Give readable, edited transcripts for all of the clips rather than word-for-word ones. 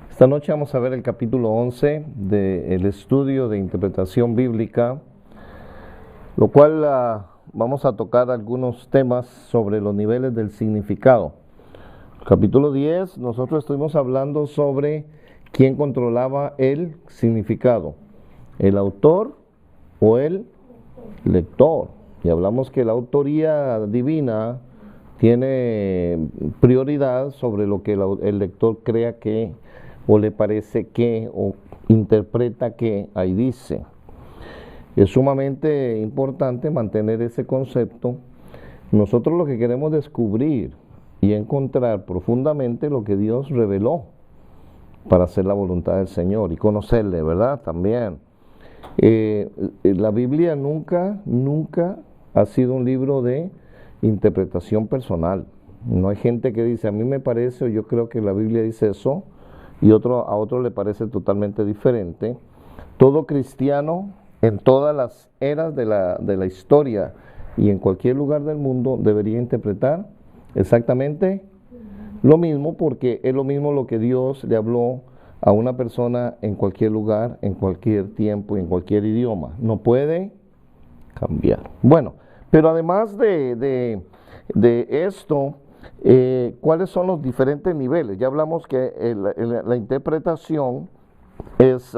Esta noche vamos a ver el capítulo 11 del estudio de interpretación bíblica, lo cual vamos a tocar algunos temas sobre los niveles del significado. Capítulo 10, nosotros estuvimos hablando sobre quién controlaba el significado, el autor o el lector. Y hablamos que la autoría divina tiene prioridad sobre lo que el lector crea que o le parece que o interpreta que ahí dice. Es sumamente importante mantener ese concepto. Nosotros lo que queremos descubrir y encontrar profundamente lo que Dios reveló para hacer la voluntad del Señor y conocerle, ¿verdad? También. La Biblia nunca ha sido un libro de interpretación personal. No hay gente que dice, a mí me parece o yo creo que la Biblia dice eso, y a otro le parece totalmente diferente. Todo cristiano en todas las eras de la historia y en cualquier lugar del mundo debería interpretar exactamente lo mismo, porque es lo mismo lo que Dios le habló a una persona en cualquier lugar, en cualquier tiempo y en cualquier idioma. No puede cambiar. Bueno, pero además de esto, ¿cuáles son los diferentes niveles? Ya hablamos que la interpretación es,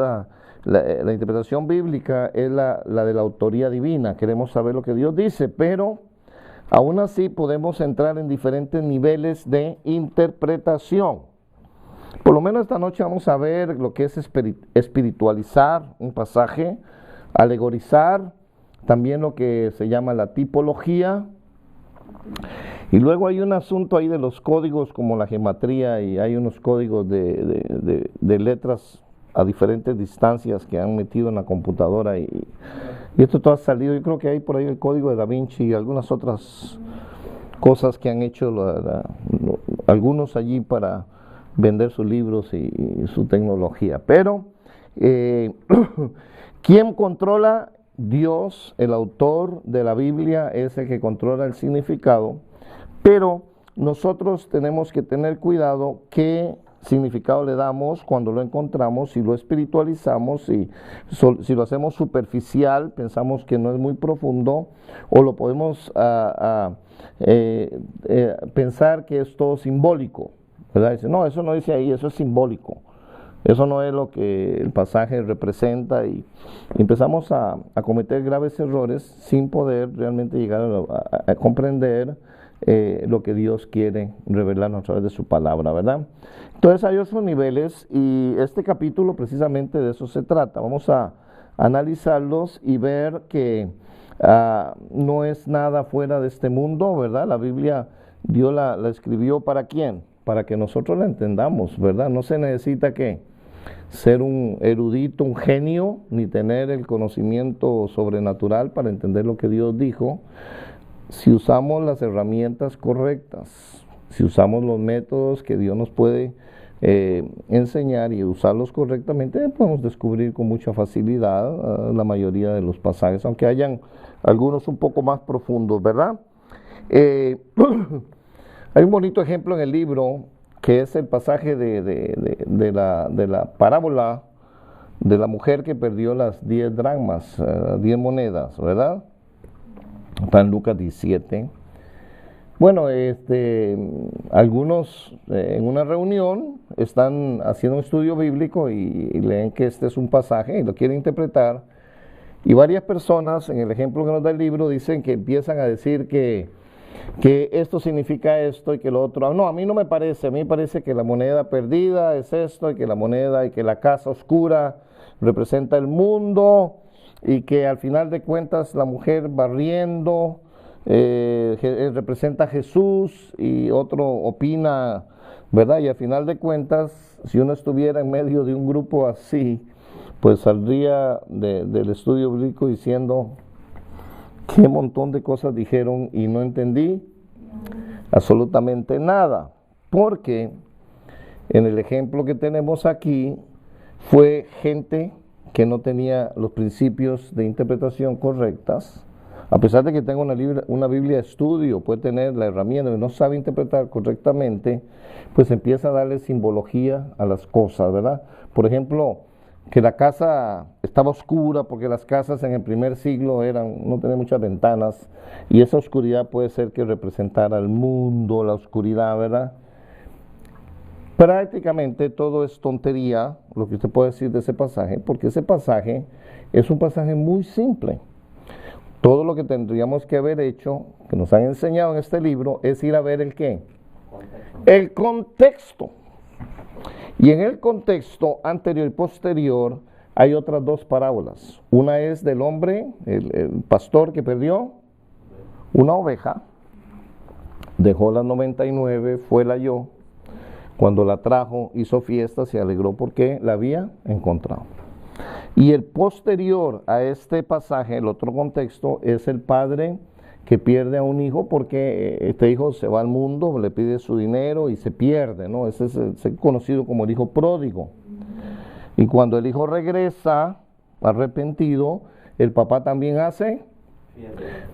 la interpretación bíblica es la de la autoría divina. Queremos saber lo que Dios dice, pero aún así podemos entrar en diferentes niveles de interpretación. Por lo menos esta noche vamos a ver lo que es espiritualizar un pasaje, alegorizar, también lo que se llama la tipología. Y luego hay un asunto ahí de los códigos como la gematría, y hay unos códigos de letras a diferentes distancias que han metido en la computadora, y esto todo ha salido. Yo creo que hay por ahí el código de Da Vinci y algunas otras cosas que han hecho algunos allí para vender sus libros y su tecnología. Pero ¿quién controla? Dios, el autor de la Biblia, es el que controla el significado, pero nosotros tenemos que tener cuidado qué significado le damos cuando lo encontramos, si lo espiritualizamos, si lo hacemos superficial, pensamos que no es muy profundo, o lo podemos pensar que es todo simbólico, ¿verdad? Dice, no, eso no dice ahí, eso es simbólico. Eso no es lo que el pasaje representa, y empezamos a cometer graves errores sin poder realmente llegar a comprender lo que Dios quiere revelarnos a través de su palabra, ¿verdad? Entonces hay otros niveles, y este capítulo precisamente de eso se trata. Vamos a analizarlos y ver que no es nada fuera de este mundo, ¿verdad? La Biblia Dios la escribió ¿para quién? Para que nosotros la entendamos, ¿verdad? No se necesita que ser un erudito, un genio, ni tener el conocimiento sobrenatural para entender lo que Dios dijo. Si usamos las herramientas correctas, si usamos los métodos que Dios nos puede enseñar y usarlos correctamente, podemos descubrir con mucha facilidad la mayoría de los pasajes, aunque hayan algunos un poco más profundos, ¿verdad? Hay un bonito ejemplo en el libro, que es el pasaje de la parábola de la mujer que perdió las 10 dracmas, 10 monedas, ¿verdad? Está en Lucas 17. Bueno, algunos en una reunión están haciendo un estudio bíblico y leen que este es un pasaje y lo quieren interpretar. Y varias personas, en el ejemplo que nos da el libro, dicen que empiezan a decir que esto significa esto y que lo otro. No, a mí no me parece. A mí me parece que la moneda perdida es esto, y que la moneda y que la casa oscura representa el mundo, y que al final de cuentas la mujer barriendo representa a Jesús, y otro opina, ¿verdad? Y al final de cuentas, si uno estuviera en medio de un grupo así, pues saldría del estudio bíblico diciendo, qué montón de cosas dijeron y no entendí absolutamente nada, porque en el ejemplo que tenemos aquí fue gente que no tenía los principios de interpretación correctas, A pesar de que tenga una Biblia de estudio, puede tener la herramienta, y no sabe interpretar correctamente, pues empieza a darle simbología a las cosas, ¿verdad? Por ejemplo, que la casa estaba oscura porque las casas en el primer siglo no tenían muchas ventanas, y esa oscuridad puede ser que representara el mundo, la oscuridad, ¿verdad? Prácticamente todo es tontería, lo que usted puede decir de ese pasaje, porque ese pasaje es un pasaje muy simple. Todo lo que tendríamos que haber hecho, que nos han enseñado en este libro, es ir a ver el qué. El contexto. Y en el contexto anterior y posterior hay otras dos parábolas. Una es del hombre, el pastor que perdió una oveja, dejó las 99, fue la halló. Cuando la trajo, hizo fiesta, se alegró porque la había encontrado. Y el posterior a este pasaje, el otro contexto, es el padre que pierde a un hijo porque este hijo se va al mundo, le pide su dinero y se pierde, ¿no? Ese es conocido como el hijo pródigo. Y cuando el hijo regresa arrepentido, el papá también hace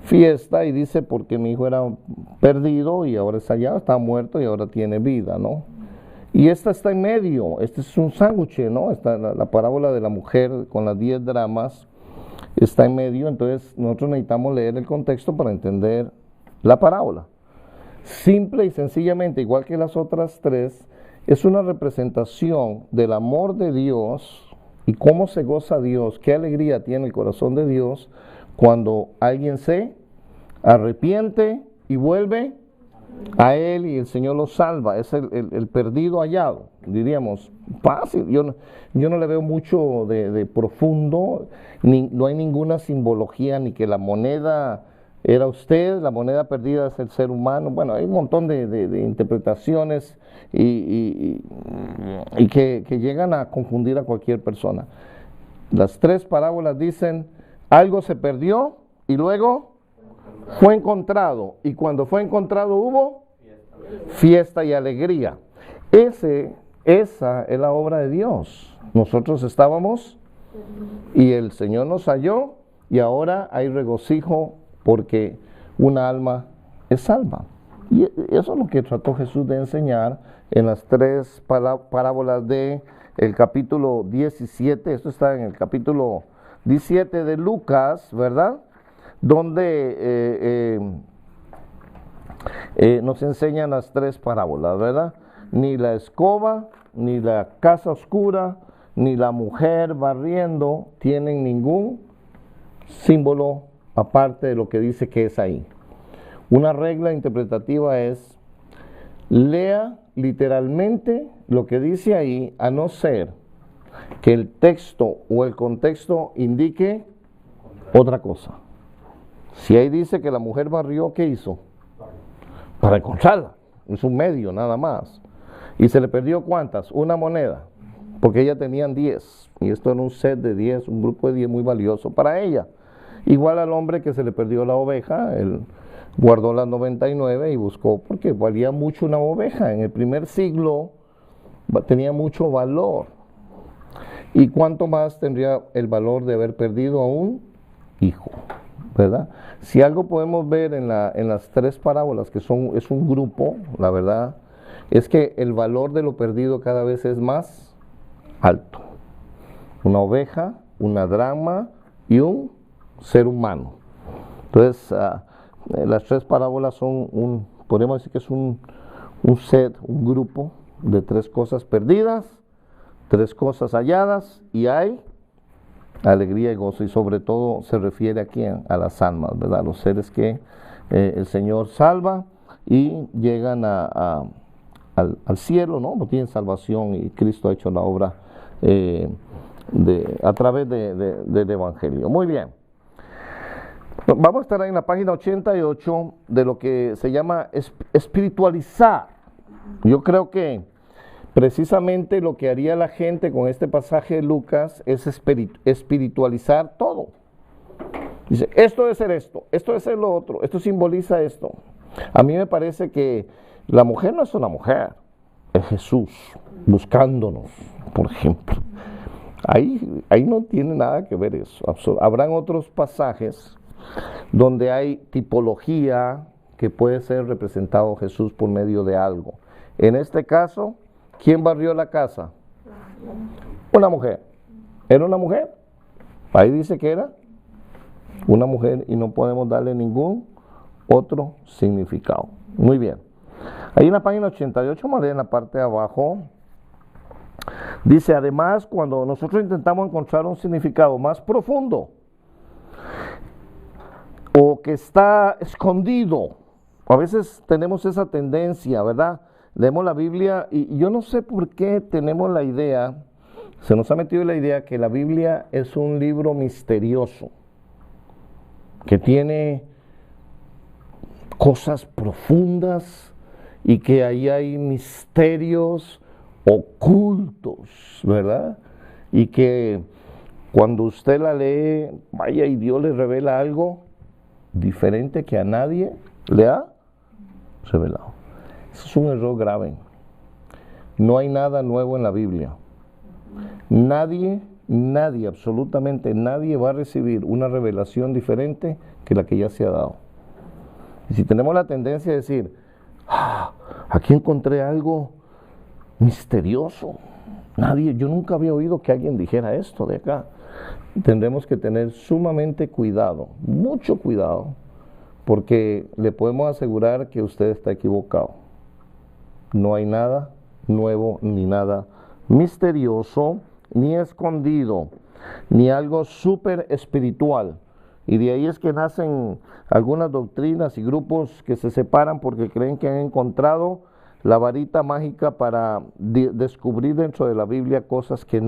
fiesta y dice, porque mi hijo era perdido y ahora está allá, está muerto y ahora tiene vida, ¿no? Y esta está en medio, este es un sándwich, ¿no? La parábola de la mujer con las 10 dramas está en medio, entonces nosotros necesitamos leer el contexto para entender la parábola. Simple y sencillamente, igual que las otras tres, es una representación del amor de Dios y cómo se goza Dios, qué alegría tiene el corazón de Dios cuando alguien se arrepiente y vuelve a Él y el Señor lo salva. Es el perdido hallado, diríamos, fácil. Yo no le veo mucho de profundo, no hay ninguna simbología, ni que la moneda era usted, la moneda perdida es el ser humano. Bueno, hay un montón de interpretaciones y que llegan a confundir a cualquier persona. Las tres parábolas dicen, algo se perdió y luego fue encontrado, y cuando fue encontrado hubo fiesta y alegría. Esa es la obra de Dios. Nosotros estábamos y el Señor nos halló y ahora hay regocijo porque una alma es salva. Y eso es lo que trató Jesús de enseñar en las tres parábolas del capítulo 17. Esto está en el capítulo 17 de Lucas, ¿verdad? Donde nos enseñan las tres parábolas, ¿verdad? Ni la escoba, ni la casa oscura, ni la mujer barriendo tienen ningún símbolo aparte de lo que dice que es ahí. Una regla interpretativa es, lea literalmente lo que dice ahí, a no ser que el texto o el contexto indique otra cosa. Si ahí dice que la mujer barrió, ¿qué hizo? Para encontrarla. Es un medio nada más. ¿Y se le perdió cuántas? Una moneda. Porque ella tenían 10. Y esto era un set de 10, un grupo de 10 muy valioso para ella. Igual al hombre que se le perdió la oveja, él guardó las 99 y buscó, porque valía mucho una oveja. En el primer siglo tenía mucho valor. ¿Y cuánto más tendría el valor de haber perdido a un hijo? ¿Verdad? Si algo podemos ver en las tres parábolas, que es un grupo, la verdad, es que el valor de lo perdido cada vez es más alto. Una oveja, una dracma y un ser humano. Entonces, las tres parábolas son podemos decir que es un set, un grupo de tres cosas perdidas, tres cosas halladas, y hay alegría y gozo, y sobre todo se refiere aquí a las almas, ¿verdad? Los seres que el Señor salva y llegan al cielo, ¿no? No tienen salvación y Cristo ha hecho la obra a través del Evangelio. Muy bien. Vamos a estar ahí en la página 88 de lo que se llama espiritualizar. Yo creo que precisamente lo que haría la gente con este pasaje de Lucas es espiritualizar todo. Dice, esto debe ser esto debe ser lo otro, esto simboliza esto. A mí me parece que la mujer no es una mujer, es Jesús buscándonos, por ejemplo. Ahí no tiene nada que ver eso. Habrán otros pasajes donde hay tipología que puede ser representado Jesús por medio de algo. En este caso, ¿quién barrió la casa? Una mujer. ¿Era una mujer? Ahí dice que era una mujer y no podemos darle ningún otro significado. Muy bien. Ahí en la página 88, vamos a leer en la parte de abajo. Dice, además, cuando nosotros intentamos encontrar un significado más profundo o que está escondido, a veces tenemos esa tendencia, ¿verdad? Leemos la Biblia y yo no sé por qué tenemos la idea, se nos ha metido la idea que la Biblia es un libro misterioso, que tiene cosas profundas y que ahí hay misterios ocultos, ¿verdad? Y que cuando usted la lee, vaya y Dios le revela algo diferente que a nadie le ha revelado. Eso es un error grave. No hay nada nuevo en la Biblia. Nadie, absolutamente nadie va a recibir una revelación diferente que la que ya se ha dado. Y si tenemos la tendencia de decir, aquí encontré algo misterioso, yo nunca había oído que alguien dijera esto de acá, tendremos que tener sumamente cuidado, mucho cuidado, porque le podemos asegurar que usted está equivocado. No hay nada nuevo, ni nada misterioso, ni escondido, ni algo súper espiritual. Y de ahí es que nacen algunas doctrinas y grupos que se separan porque creen que han encontrado la varita mágica para descubrir dentro de la Biblia cosas que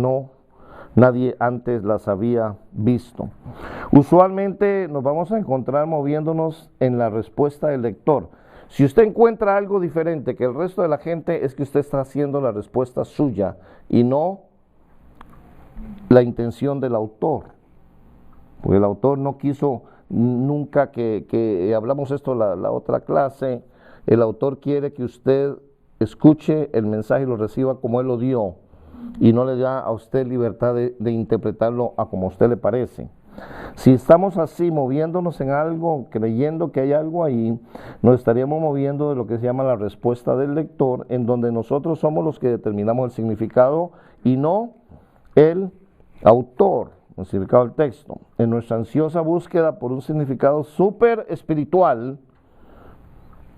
nadie antes las había visto. Usualmente nos vamos a encontrar moviéndonos en la respuesta del lector. Si usted encuentra algo diferente que el resto de la gente, es que usted está haciendo la respuesta suya y no la intención del autor. Porque el autor no quiso nunca que hablamos esto la otra clase, el autor quiere que usted escuche el mensaje y lo reciba como él lo dio y no le da a usted libertad de interpretarlo a como a usted le parece. Si estamos así moviéndonos en algo, creyendo que hay algo ahí, nos estaríamos moviendo de lo que se llama la respuesta del lector, en donde nosotros somos los que determinamos el significado y no el autor, el significado del texto. En nuestra ansiosa búsqueda por un significado súper espiritual,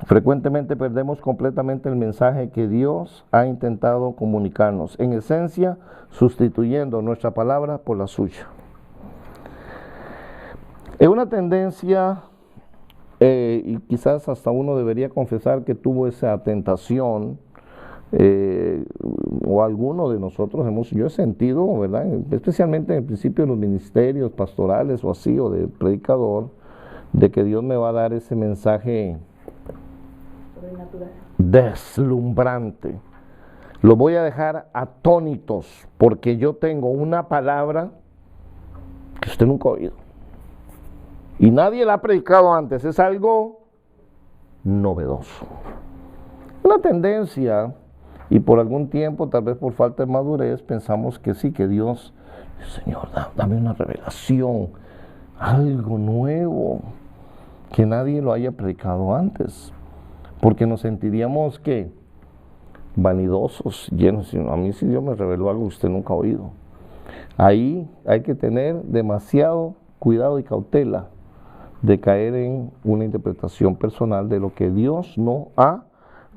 frecuentemente perdemos completamente el mensaje que Dios ha intentado comunicarnos, en esencia, sustituyendo nuestra palabra por la suya. Es una tendencia, y quizás hasta uno debería confesar que tuvo esa tentación, o alguno de nosotros yo he sentido, ¿verdad? Especialmente en el principio de los ministerios pastorales o así, o de predicador, de que Dios me va a dar ese mensaje deslumbrante. Lo voy a dejar atónitos porque yo tengo una palabra que usted nunca ha oído y nadie la ha predicado antes. Es algo novedoso, una tendencia, y por algún tiempo, tal vez por falta de madurez, pensamos que sí, que Dios, Señor, dame una revelación, algo nuevo que nadie lo haya predicado antes, porque nos sentiríamos que vanidosos, llenos. A mí si Dios me reveló algo que usted nunca ha oído. Ahí hay que tener demasiado cuidado y cautela de caer en una interpretación personal de lo que Dios no ha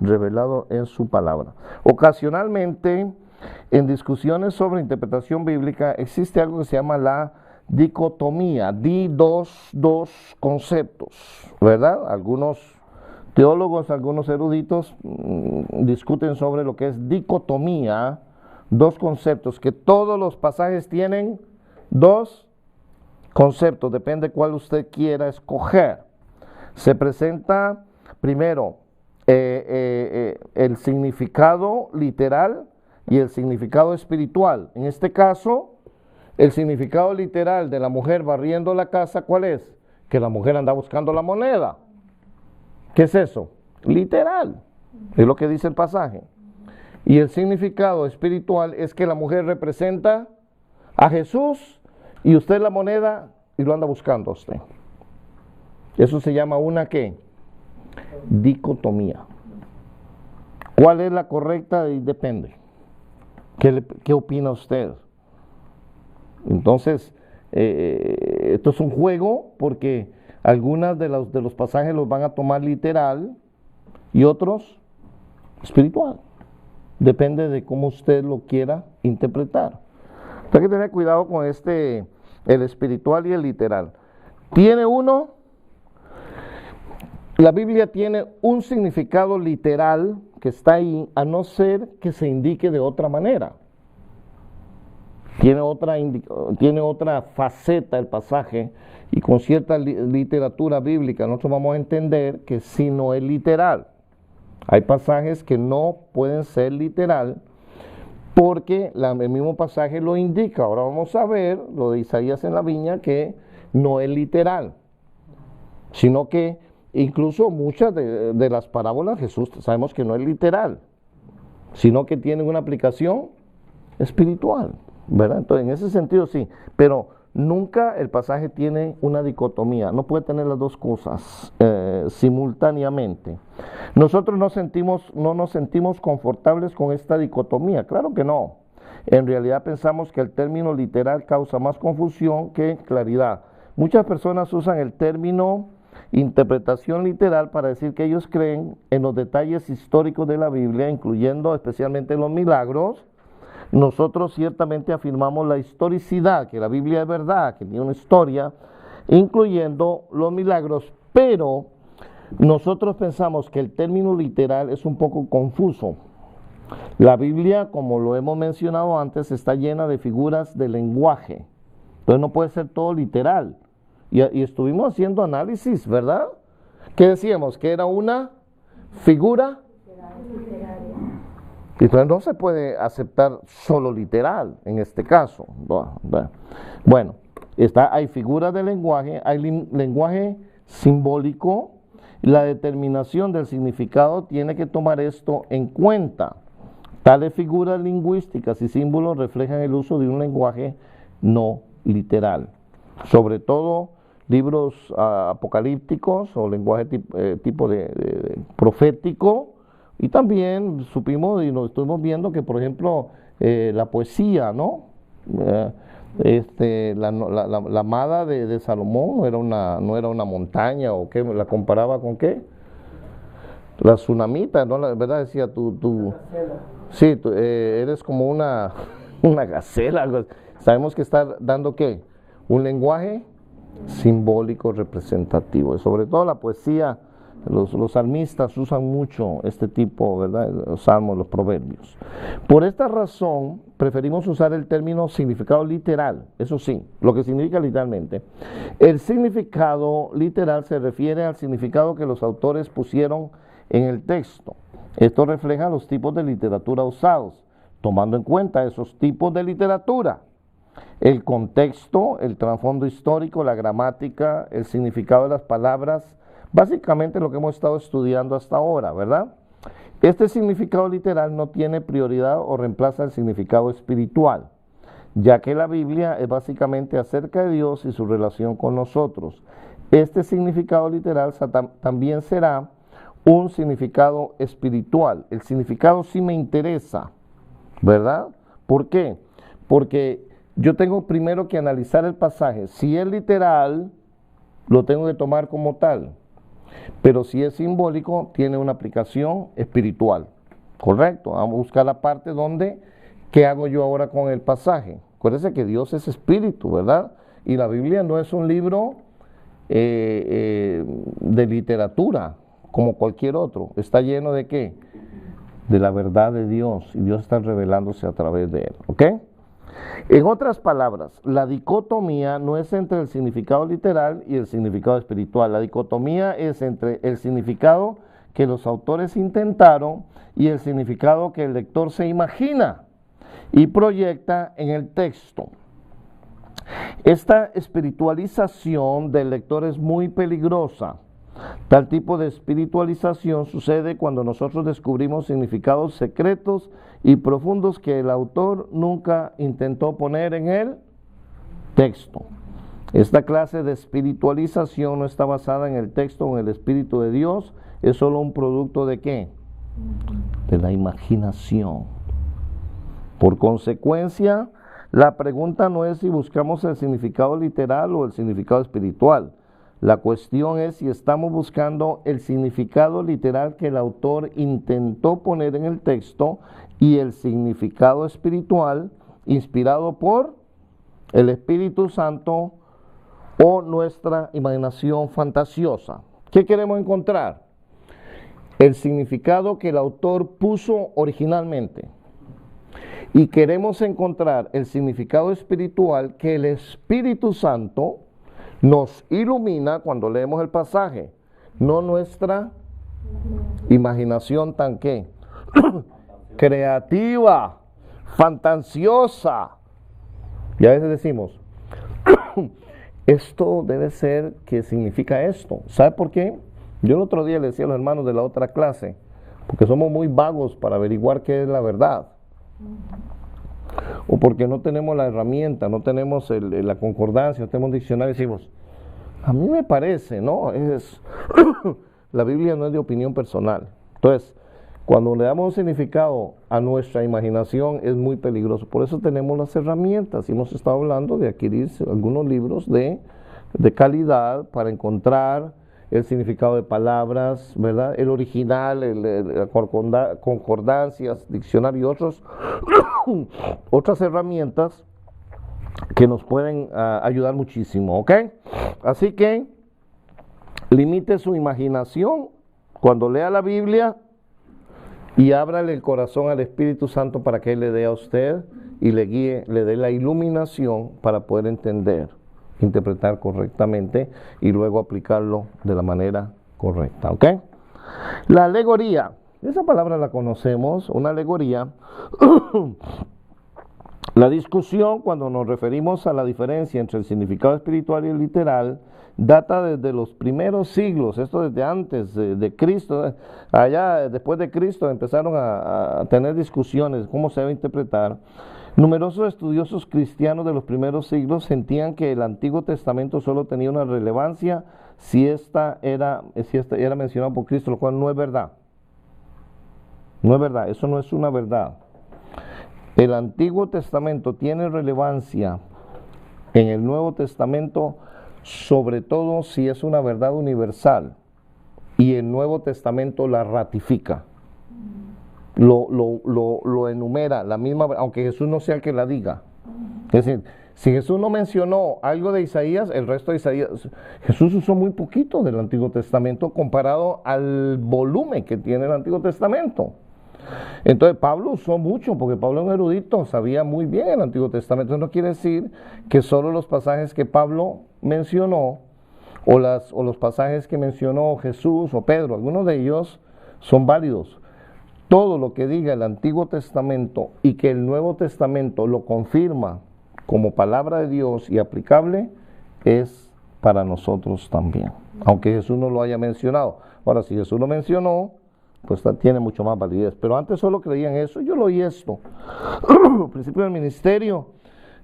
revelado en su palabra. Ocasionalmente, en discusiones sobre interpretación bíblica, existe algo que se llama la dicotomía, dos conceptos, ¿verdad? Algunos teólogos, algunos eruditos discuten sobre lo que es dicotomía, dos conceptos, que todos los pasajes tienen dos conceptos, depende cuál usted quiera escoger. Se presenta primero el significado literal y el significado espiritual. En este caso, el significado literal de la mujer barriendo la casa, ¿cuál es? Que la mujer anda buscando la moneda. ¿Qué es eso? Literal, es lo que dice el pasaje. Y el significado espiritual es que la mujer representa a Jesús y usted la moneda y lo anda buscando a usted. Eso se llama una ¿qué? Dicotomía. ¿Cuál es la correcta? Depende. ¿Qué opina usted? Entonces, esto es un juego porque algunas de los pasajes los van a tomar literal y otros espiritual. Depende de cómo usted lo quiera interpretar. Hay que tener cuidado con el espiritual y el literal. La Biblia tiene un significado literal que está ahí, a no ser que se indique de otra manera. Tiene otra faceta el pasaje, y con cierta literatura bíblica nosotros vamos a entender que si no es literal. Hay pasajes que no pueden ser literal porque el mismo pasaje lo indica. Ahora vamos a ver lo de Isaías en la viña, que no es literal, sino que incluso muchas de las parábolas Jesús sabemos que no es literal, sino que tienen una aplicación espiritual, ¿verdad? Entonces, en ese sentido sí, pero nunca el pasaje tiene una dicotomía, no puede tener las dos cosas simultáneamente. Nosotros no nos sentimos confortables con esta dicotomía, claro que no. En realidad pensamos que el término literal causa más confusión que claridad. Muchas personas usan el término interpretación literal para decir que ellos creen en los detalles históricos de la Biblia, incluyendo especialmente los milagros. Nosotros ciertamente afirmamos la historicidad, que la Biblia es verdad, que tiene una historia, incluyendo los milagros, pero nosotros pensamos que el término literal es un poco confuso. La Biblia, como lo hemos mencionado antes, está llena de figuras de lenguaje, entonces no puede ser todo literal. Y estuvimos haciendo análisis, ¿verdad? ¿Qué decíamos? Que era una figura literaria. Entonces no se puede aceptar solo literal en este caso. Bueno, hay figuras de lenguaje, hay lenguaje simbólico. La determinación del significado tiene que tomar esto en cuenta. Tales figuras lingüísticas y símbolos reflejan el uso de un lenguaje no literal. Sobre todo libros apocalípticos o lenguaje tipo de profético, y también supimos y nos estuvimos viendo que, por ejemplo, la poesía, ¿no? La amada de Salomón no era una montaña, o qué, la comparaba con qué, la tsunamita, ¿no? La verdad decía sí, eres como una gacela, algo así. Sabemos que está dando ¿qué? Un lenguaje simbólico representativo, y sobre todo la poesía. Los salmistas usan mucho este tipo, ¿verdad? Los salmos, los proverbios. Por esta razón, preferimos usar el término significado literal, eso sí, lo que significa literalmente. El significado literal se refiere al significado que los autores pusieron en el texto. Esto refleja los tipos de literatura usados, tomando en cuenta esos tipos de literatura. El contexto, el trasfondo histórico, la gramática, el significado de las palabras, básicamente lo que hemos estado estudiando hasta ahora, ¿verdad? Este significado literal no tiene prioridad o reemplaza el significado espiritual, ya que la Biblia es básicamente acerca de Dios y su relación con nosotros. Este significado literal también será un significado espiritual. El significado sí me interesa, ¿verdad? ¿Por qué? Porque yo tengo primero que analizar el pasaje. Si es literal, lo tengo que tomar como tal. Pero si es simbólico, tiene una aplicación espiritual. ¿Correcto? Vamos a buscar la parte donde, ¿qué hago yo ahora con el pasaje? Acuérdense que Dios es espíritu, ¿verdad? Y la Biblia no es un libro de literatura como cualquier otro. Está lleno de ¿qué? De la verdad de Dios. Y Dios está revelándose a través de él. ¿Ok? En otras palabras, la dicotomía no es entre el significado literal y el significado espiritual. La dicotomía es entre el significado que los autores intentaron y el significado que el lector se imagina y proyecta en el texto. Esta espiritualización del lector es muy peligrosa. Tal tipo de espiritualización sucede cuando nosotros descubrimos significados secretos y profundos que el autor nunca intentó poner en el texto. Esta clase de espiritualización no está basada en el texto o en el Espíritu de Dios, es solo un producto ¿de qué? De la imaginación. Por consecuencia, la pregunta no es si buscamos el significado literal o el significado espiritual. La cuestión es si estamos buscando el significado literal que el autor intentó poner en el texto y el significado espiritual inspirado por el Espíritu Santo o nuestra imaginación fantasiosa. ¿Qué queremos encontrar? El significado que el autor puso originalmente. Y queremos encontrar el significado espiritual que el Espíritu Santo nos ilumina cuando leemos el pasaje, no nuestra imaginación tan ¿qué? Creativa, fantasiosa. Y a veces decimos, esto debe ser que significa esto. ¿Sabe por qué? Yo el otro día le decía a los hermanos de la otra clase, porque somos muy vagos para averiguar qué es la verdad. O porque no tenemos la herramienta, no tenemos la concordancia, no tenemos diccionario, decimos, a mí me parece, ¿no? La Biblia no es de opinión personal. Entonces, cuando le damos un significado a nuestra imaginación es muy peligroso. Por eso tenemos las herramientas. Hemos estado hablando de adquirir algunos libros de calidad para encontrar el significado de palabras, ¿verdad? El original, concordancias, diccionario y otras herramientas que nos pueden ayudar muchísimo, ¿ok? Así que limite su imaginación cuando lea la Biblia y ábrale el corazón al Espíritu Santo para que Él le dé a usted y le guíe, le dé la iluminación para poder entender, interpretar correctamente y luego aplicarlo de la manera correcta, ¿ok? La alegoría, esa palabra la conocemos, una alegoría. La discusión, cuando nos referimos a la diferencia entre el significado espiritual y el literal, data desde los primeros siglos, esto desde antes de Cristo. Allá después de Cristo empezaron a tener discusiones de cómo se debe interpretar. Numerosos estudiosos cristianos de los primeros siglos sentían que el Antiguo Testamento solo tenía una relevancia si esta era mencionada por Cristo, lo cual no es verdad. No es verdad, eso no es una verdad. El Antiguo Testamento tiene relevancia en el Nuevo Testamento, sobre todo si es una verdad universal y el Nuevo Testamento la ratifica, lo enumera, la misma, aunque Jesús no sea el que la diga. Es decir, si Jesús no mencionó algo de Isaías, el resto de Isaías, Jesús usó muy poquito del Antiguo Testamento comparado al volumen que tiene el Antiguo Testamento. Entonces Pablo usó mucho, porque Pablo es un erudito, sabía muy bien el Antiguo Testamento. Eso no quiere decir que solo los pasajes que Pablo mencionó, o los pasajes que mencionó Jesús o Pedro, algunos de ellos son válidos. Todo lo que diga el Antiguo Testamento y que el Nuevo Testamento lo confirma como palabra de Dios y aplicable, es para nosotros también, aunque Jesús no lo haya mencionado. Ahora, si Jesús lo mencionó, pues tiene mucho más validez. Pero antes solo creían eso. Yo lo oí esto. Al principio del ministerio,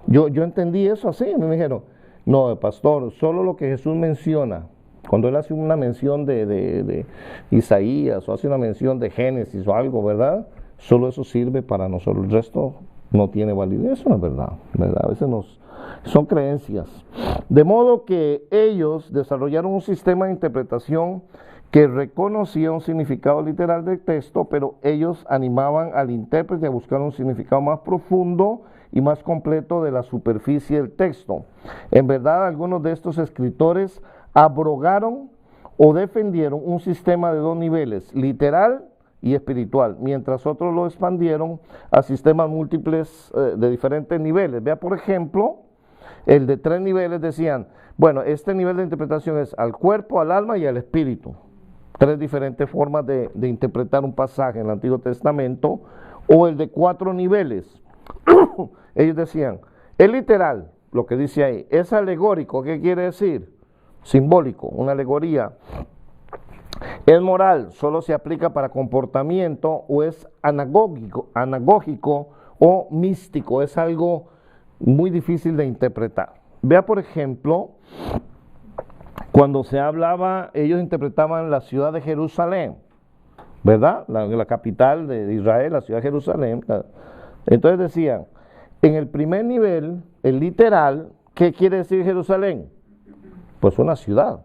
yo entendí eso así. Me dijeron, no, pastor, solo lo que Jesús menciona. Cuando él hace una mención de Isaías o hace una mención de Génesis o algo, ¿verdad? Solo eso sirve para nosotros. El resto no tiene validez. Eso no es verdad, ¿verdad? A veces son creencias. De modo que ellos desarrollaron un sistema de interpretación que reconocía un significado literal del texto, pero ellos animaban al intérprete a buscar un significado más profundo y más completo de la superficie del texto. En verdad, algunos de estos escritores abrogaron o defendieron un sistema de dos niveles, literal y espiritual, mientras otros lo expandieron a sistemas múltiples de diferentes niveles. Vea, por ejemplo, el de 3 niveles decían, bueno, este nivel de interpretación es al cuerpo, al alma y al espíritu. 3 diferentes formas de interpretar un pasaje en el Antiguo Testamento. O el de 4 niveles. Ellos decían, es literal lo que dice ahí, es alegórico. ¿Qué quiere decir? Simbólico, una alegoría. Es moral, solo se aplica para comportamiento, o es anagógico o místico, es algo muy difícil de interpretar. vea por ejemplo, cuando se hablaba, ellos interpretaban la ciudad de Jerusalén, ¿verdad? La capital de Israel, la ciudad de Jerusalén. Entonces decían, en el primer nivel, el literal, ¿qué quiere decir Jerusalén? Pues una ciudad,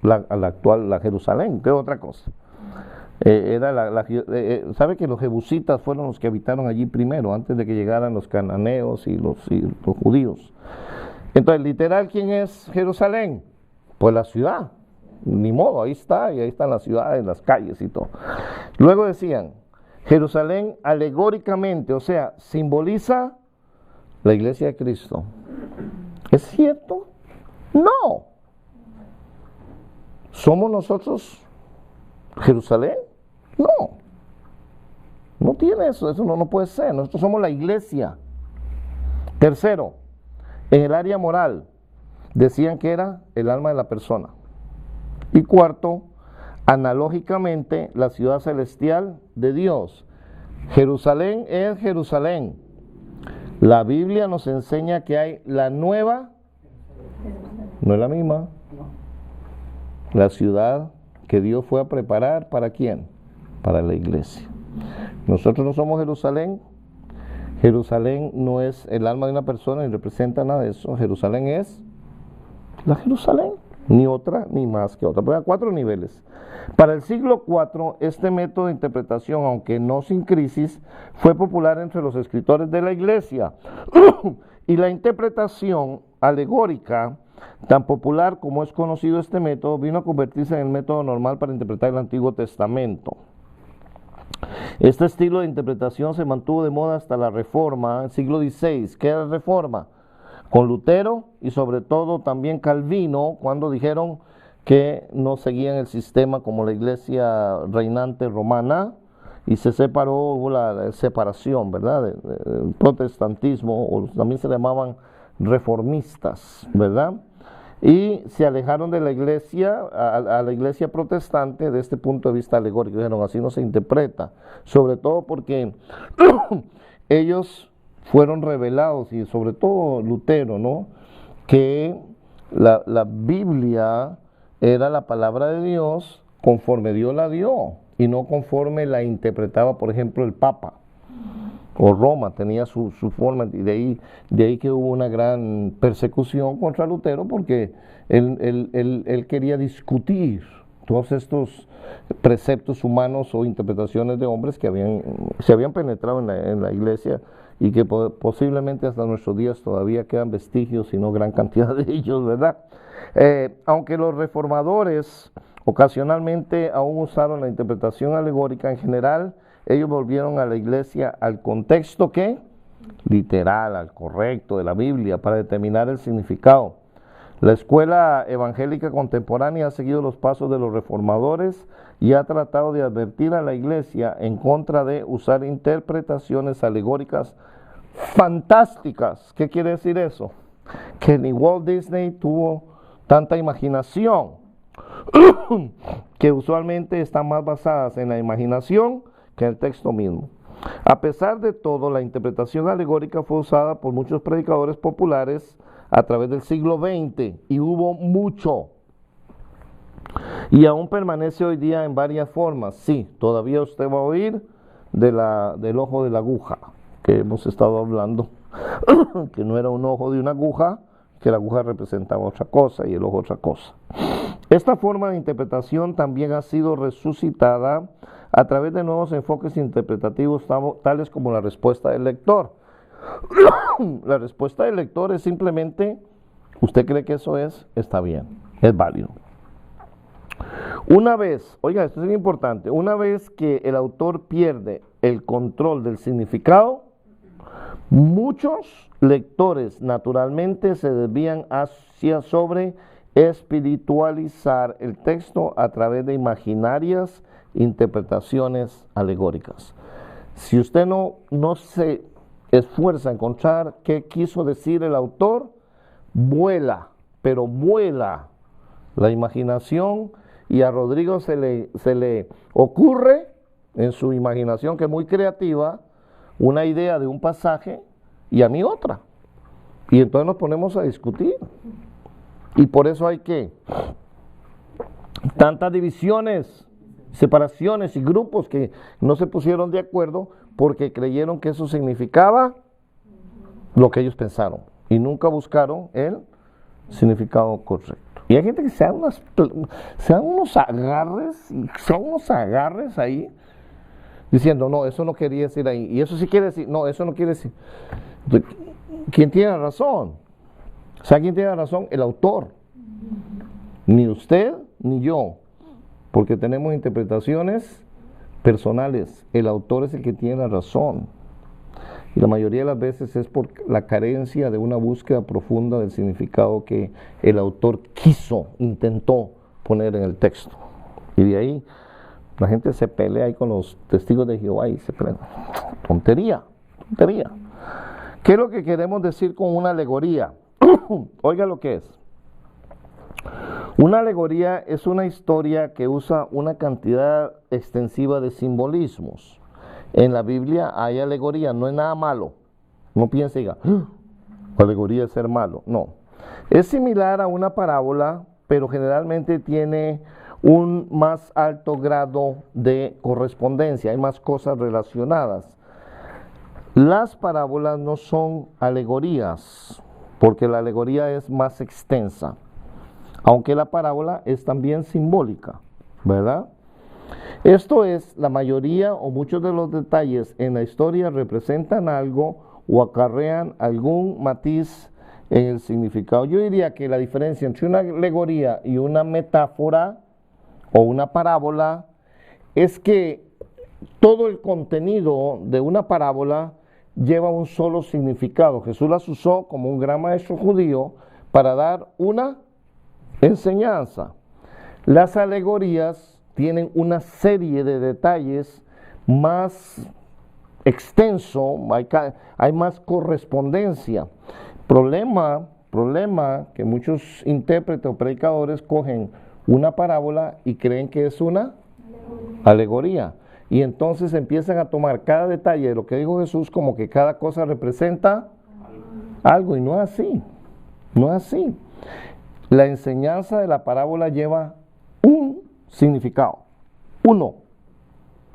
la actual, la Jerusalén, ¿qué otra cosa? ¿Sabe que los jebusitas fueron los que habitaron allí primero, antes de que llegaran los cananeos y los judíos? Entonces, literal, ¿quién es Jerusalén? Pues la ciudad, ni modo, ahí está, y ahí están las ciudades, las calles y todo. Luego decían, Jerusalén alegóricamente, o sea, simboliza la iglesia de Cristo. ¿Es cierto? No. ¿Somos nosotros Jerusalén? No. No tiene eso no puede ser. Nosotros somos la iglesia. Tercero, en el área moral, decían que era el alma de la persona. Y cuarto, analógicamente, la ciudad celestial de Dios. Jerusalén es Jerusalén. La Biblia nos enseña que hay la nueva, no es la misma, la ciudad que Dios fue a preparar, ¿para quién? Para la iglesia. Nosotros no somos Jerusalén. Jerusalén no es el alma de una persona ni representa nada de eso. Jerusalén es la Jerusalén, ni otra ni más que otra. Pero hay 4 niveles. Para el siglo IV, este método de interpretación, aunque no sin crisis, fue popular entre los escritores de la iglesia. Y la interpretación alegórica, tan popular como es conocido este método, vino a convertirse en el método normal para interpretar el Antiguo Testamento. Este estilo de interpretación se mantuvo de moda hasta la Reforma, el siglo XVI. ¿Qué era la Reforma? Con Lutero y sobre todo también Calvino, cuando dijeron que no seguían el sistema como la iglesia reinante romana, y se separó, hubo la separación, ¿verdad? El protestantismo, o también se llamaban reformistas, ¿verdad? Y se alejaron de la iglesia, a la iglesia protestante, de este punto de vista alegórico. Dijeron, así no se interpreta, sobre todo porque ellos fueron revelados, y sobre todo Lutero, ¿no? Que la Biblia era la palabra de Dios conforme Dios la dio, y no conforme la interpretaba, por ejemplo, el Papa o Roma. Tenía su forma, y de ahí que hubo una gran persecución contra Lutero, porque él quería discutir todos estos preceptos humanos o interpretaciones de hombres que se habían penetrado en la iglesia, y que posiblemente hasta nuestros días todavía quedan vestigios, y no gran cantidad de ellos, ¿verdad? Aunque los reformadores ocasionalmente aún usaron la interpretación alegórica, en general ellos volvieron a la iglesia al contexto ¿qué? Literal, al correcto de la Biblia, para determinar el significado. La escuela evangélica contemporánea ha seguido los pasos de los reformadores y ha tratado de advertir a la iglesia en contra de usar interpretaciones alegóricas fantásticas. ¿Qué quiere decir eso? Que ni Walt Disney tuvo tanta imaginación, que usualmente están más basadas en la imaginación que en el texto mismo. A pesar de todo, la interpretación alegórica fue usada por muchos predicadores populares a través del siglo XX, y hubo mucho, y aún permanece hoy día en varias formas. Sí, todavía usted va a oír del ojo de la aguja, que hemos estado hablando, que no era un ojo de una aguja, que la aguja representaba otra cosa y el ojo otra cosa. Esta forma de interpretación también ha sido resucitada a través de nuevos enfoques interpretativos, tales como la respuesta del lector. La respuesta del lector es simplemente, usted cree que eso está bien, es válido. Una vez, oiga, esto es muy importante, una vez que el autor pierde el control del significado, muchos lectores naturalmente se desvían hacia sobre espiritualizar el texto a través de imaginarias interpretaciones alegóricas. Si usted no se esfuerza a encontrar qué quiso decir el autor, vuela, pero vuela la imaginación, y a Rodrigo se le ocurre en su imaginación, que es muy creativa, una idea de un pasaje, y a mí otra. Y entonces nos ponemos a discutir. Y por eso hay que tantas divisiones, separaciones y grupos que no se pusieron de acuerdo porque creyeron que eso significaba lo que ellos pensaron y nunca buscaron el significado correcto. Y hay gente que se da unos agarres ahí diciendo, no, eso no quería decir ahí, y eso sí quiere decir, no, eso no quiere decir. ¿Quién tiene razón? ¿Sabe quién tiene razón? El autor. Ni usted ni yo, porque tenemos interpretaciones personales. El autor es el que tiene la razón. Y la mayoría de las veces es por la carencia de una búsqueda profunda del significado que el autor intentó poner en el texto. Y de ahí la gente se pelea ahí con los testigos de Jehová y se pelea. Tontería. ¿Qué es lo que queremos decir con una alegoría? Oiga lo que es. Una alegoría es una historia que usa una cantidad extensiva de simbolismos. En la Biblia hay alegoría, no es nada malo. No piense y diga, alegoría es ser malo. No. Es similar a una parábola, pero generalmente tiene un más alto grado de correspondencia. Hay más cosas relacionadas. Las parábolas no son alegorías, porque la alegoría es más extensa. Aunque la parábola es también simbólica, ¿verdad? Esto es, la mayoría o muchos de los detalles en la historia representan algo o acarrean algún matiz en el significado. Yo diría que la diferencia entre una alegoría y una metáfora o una parábola es que todo el contenido de una parábola lleva un solo significado. Jesús las usó como un gran maestro judío para dar una enseñanza. Las alegorías tienen una serie de detalles más extenso, hay más correspondencia. Problema que muchos intérpretes o predicadores cogen una parábola y creen que es una alegoría. Y entonces empiezan a tomar cada detalle de lo que dijo Jesús como que cada cosa representa algo, y no es así. No es así. La enseñanza de la parábola lleva un significado, uno.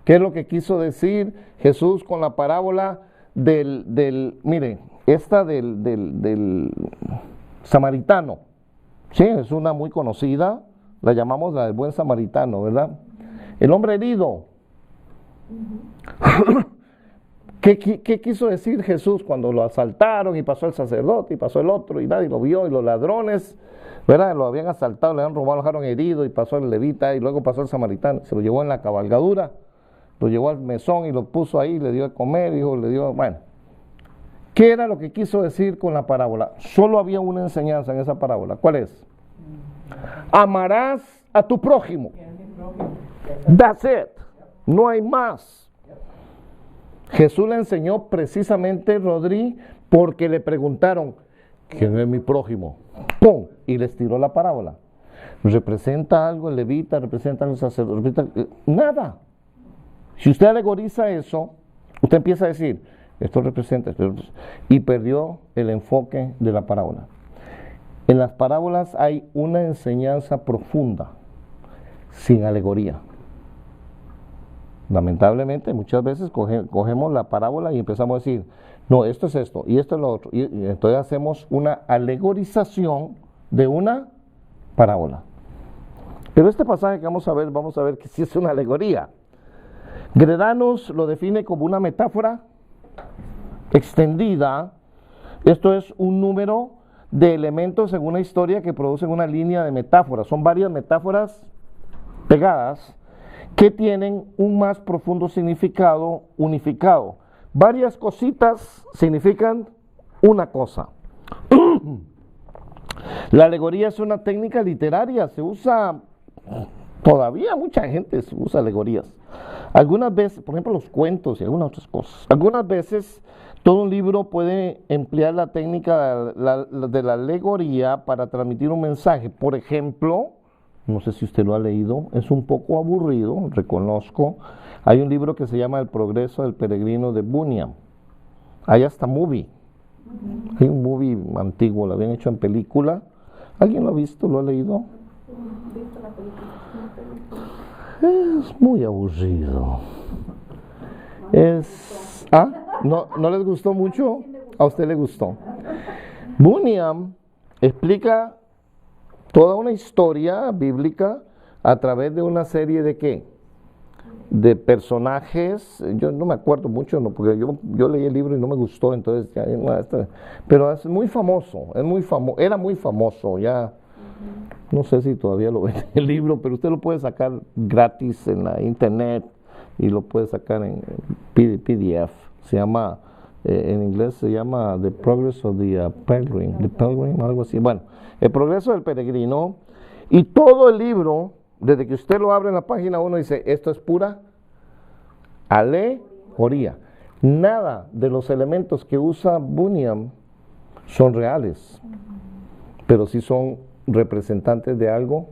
¿Qué es lo que quiso decir Jesús con la parábola miren, esta del samaritano? Sí, es una muy conocida, la llamamos la del buen samaritano, ¿verdad? El hombre herido. ¿Qué quiso decir Jesús cuando lo asaltaron y pasó el sacerdote y pasó el otro y nadie lo vio, y los ladrones, ¿verdad? Lo habían asaltado, le habían robado, lo dejaron herido, y pasó el levita y luego pasó el samaritano, se lo llevó en la cabalgadura, lo llevó al mesón y lo puso ahí, le dio de comer, bueno. ¿Qué era lo que quiso decir con la parábola? Solo había una enseñanza en esa parábola. ¿Cuál es? Amarás a tu prójimo. That's it. No hay más. Jesús le enseñó precisamente, Rodri, porque le preguntaron, ¿quién es mi prójimo? ¡Pum! Y les tiró la parábola. ¿Representa algo el levita? ¿Representa algo el sacerdote? Nada. Si usted alegoriza eso, usted empieza a decir, esto representa, y perdió el enfoque de la parábola. En las parábolas hay una enseñanza profunda, sin alegoría. Lamentablemente, muchas veces cogemos la parábola y empezamos a decir, no, esto es esto, y esto es lo otro, y entonces hacemos una alegorización de una parábola. Pero este pasaje que vamos a ver que sí es una alegoría. Gredanos lo define como una metáfora extendida. Esto es un número de elementos en una historia que producen una línea de metáforas. Son varias metáforas pegadas que tienen un más profundo significado unificado. Varias cositas significan una cosa. La alegoría es una técnica literaria, se usa todavía, mucha gente usa alegorías. Algunas veces, por ejemplo, los cuentos y algunas otras cosas. Algunas veces todo un libro puede emplear la técnica de la alegoría para transmitir un mensaje. Por ejemplo, no sé si usted lo ha leído, es un poco aburrido, reconozco. Hay un libro que se llama El progreso del peregrino de Bunyan. Hay hasta movie, Hay un movie antiguo, lo habían hecho en película. ¿Alguien lo ha visto? ¿Lo ha leído? Es muy aburrido. ¿No les gustó mucho? ¿A usted le gustó? Bunyan explica toda una historia bíblica a través de una serie de ¿qué? De personajes. Yo no me acuerdo mucho, no, porque yo leí el libro y no me gustó, entonces pero es muy famoso, era muy famoso, ya no sé si todavía lo ven en el libro, pero usted lo puede sacar gratis en la internet y lo puede sacar en PDF. Se llama, en inglés se llama The Progress of the Pilgrim, algo así. Bueno, el progreso del peregrino. Y todo el libro, desde que usted lo abre en la página 1, dice, esto es pura alegoría. Nada de los elementos que usa Bunyan son reales, pero sí son representantes de algo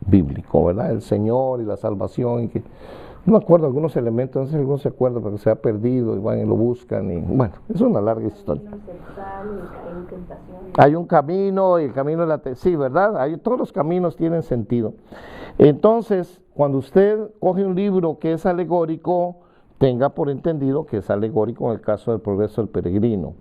bíblico, ¿verdad? El Señor y la salvación. No me acuerdo algunos elementos, no sé si alguno se acuerda, pero se ha perdido y van y lo buscan. Y bueno, es una larga historia. Hay un camino y el camino de la... Sí, ¿verdad? Todos los caminos tienen sentido. Entonces, cuando usted coge un libro que es alegórico, tenga por entendido que es alegórico en el caso del progreso del peregrino.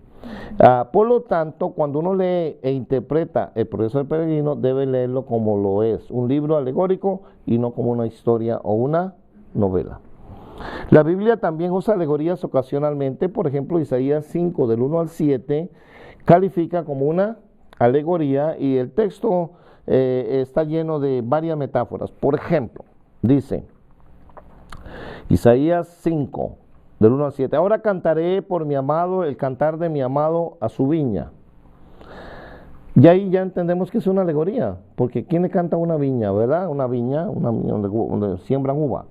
Por lo tanto, cuando uno lee e interpreta el progreso del peregrino, debe leerlo como lo es, un libro alegórico y no como una historia o una novela. La Biblia también usa alegorías ocasionalmente. Por ejemplo, Isaías 5 del 1 al 7 califica como una alegoría y el texto está lleno de varias metáforas. Por ejemplo, dice Isaías 5 del 1 al 7, ahora cantaré por mi amado el cantar de mi amado a su viña. Y ahí ya entendemos que es una alegoría, porque ¿quién le canta una viña, verdad? Una viña donde siembran uva.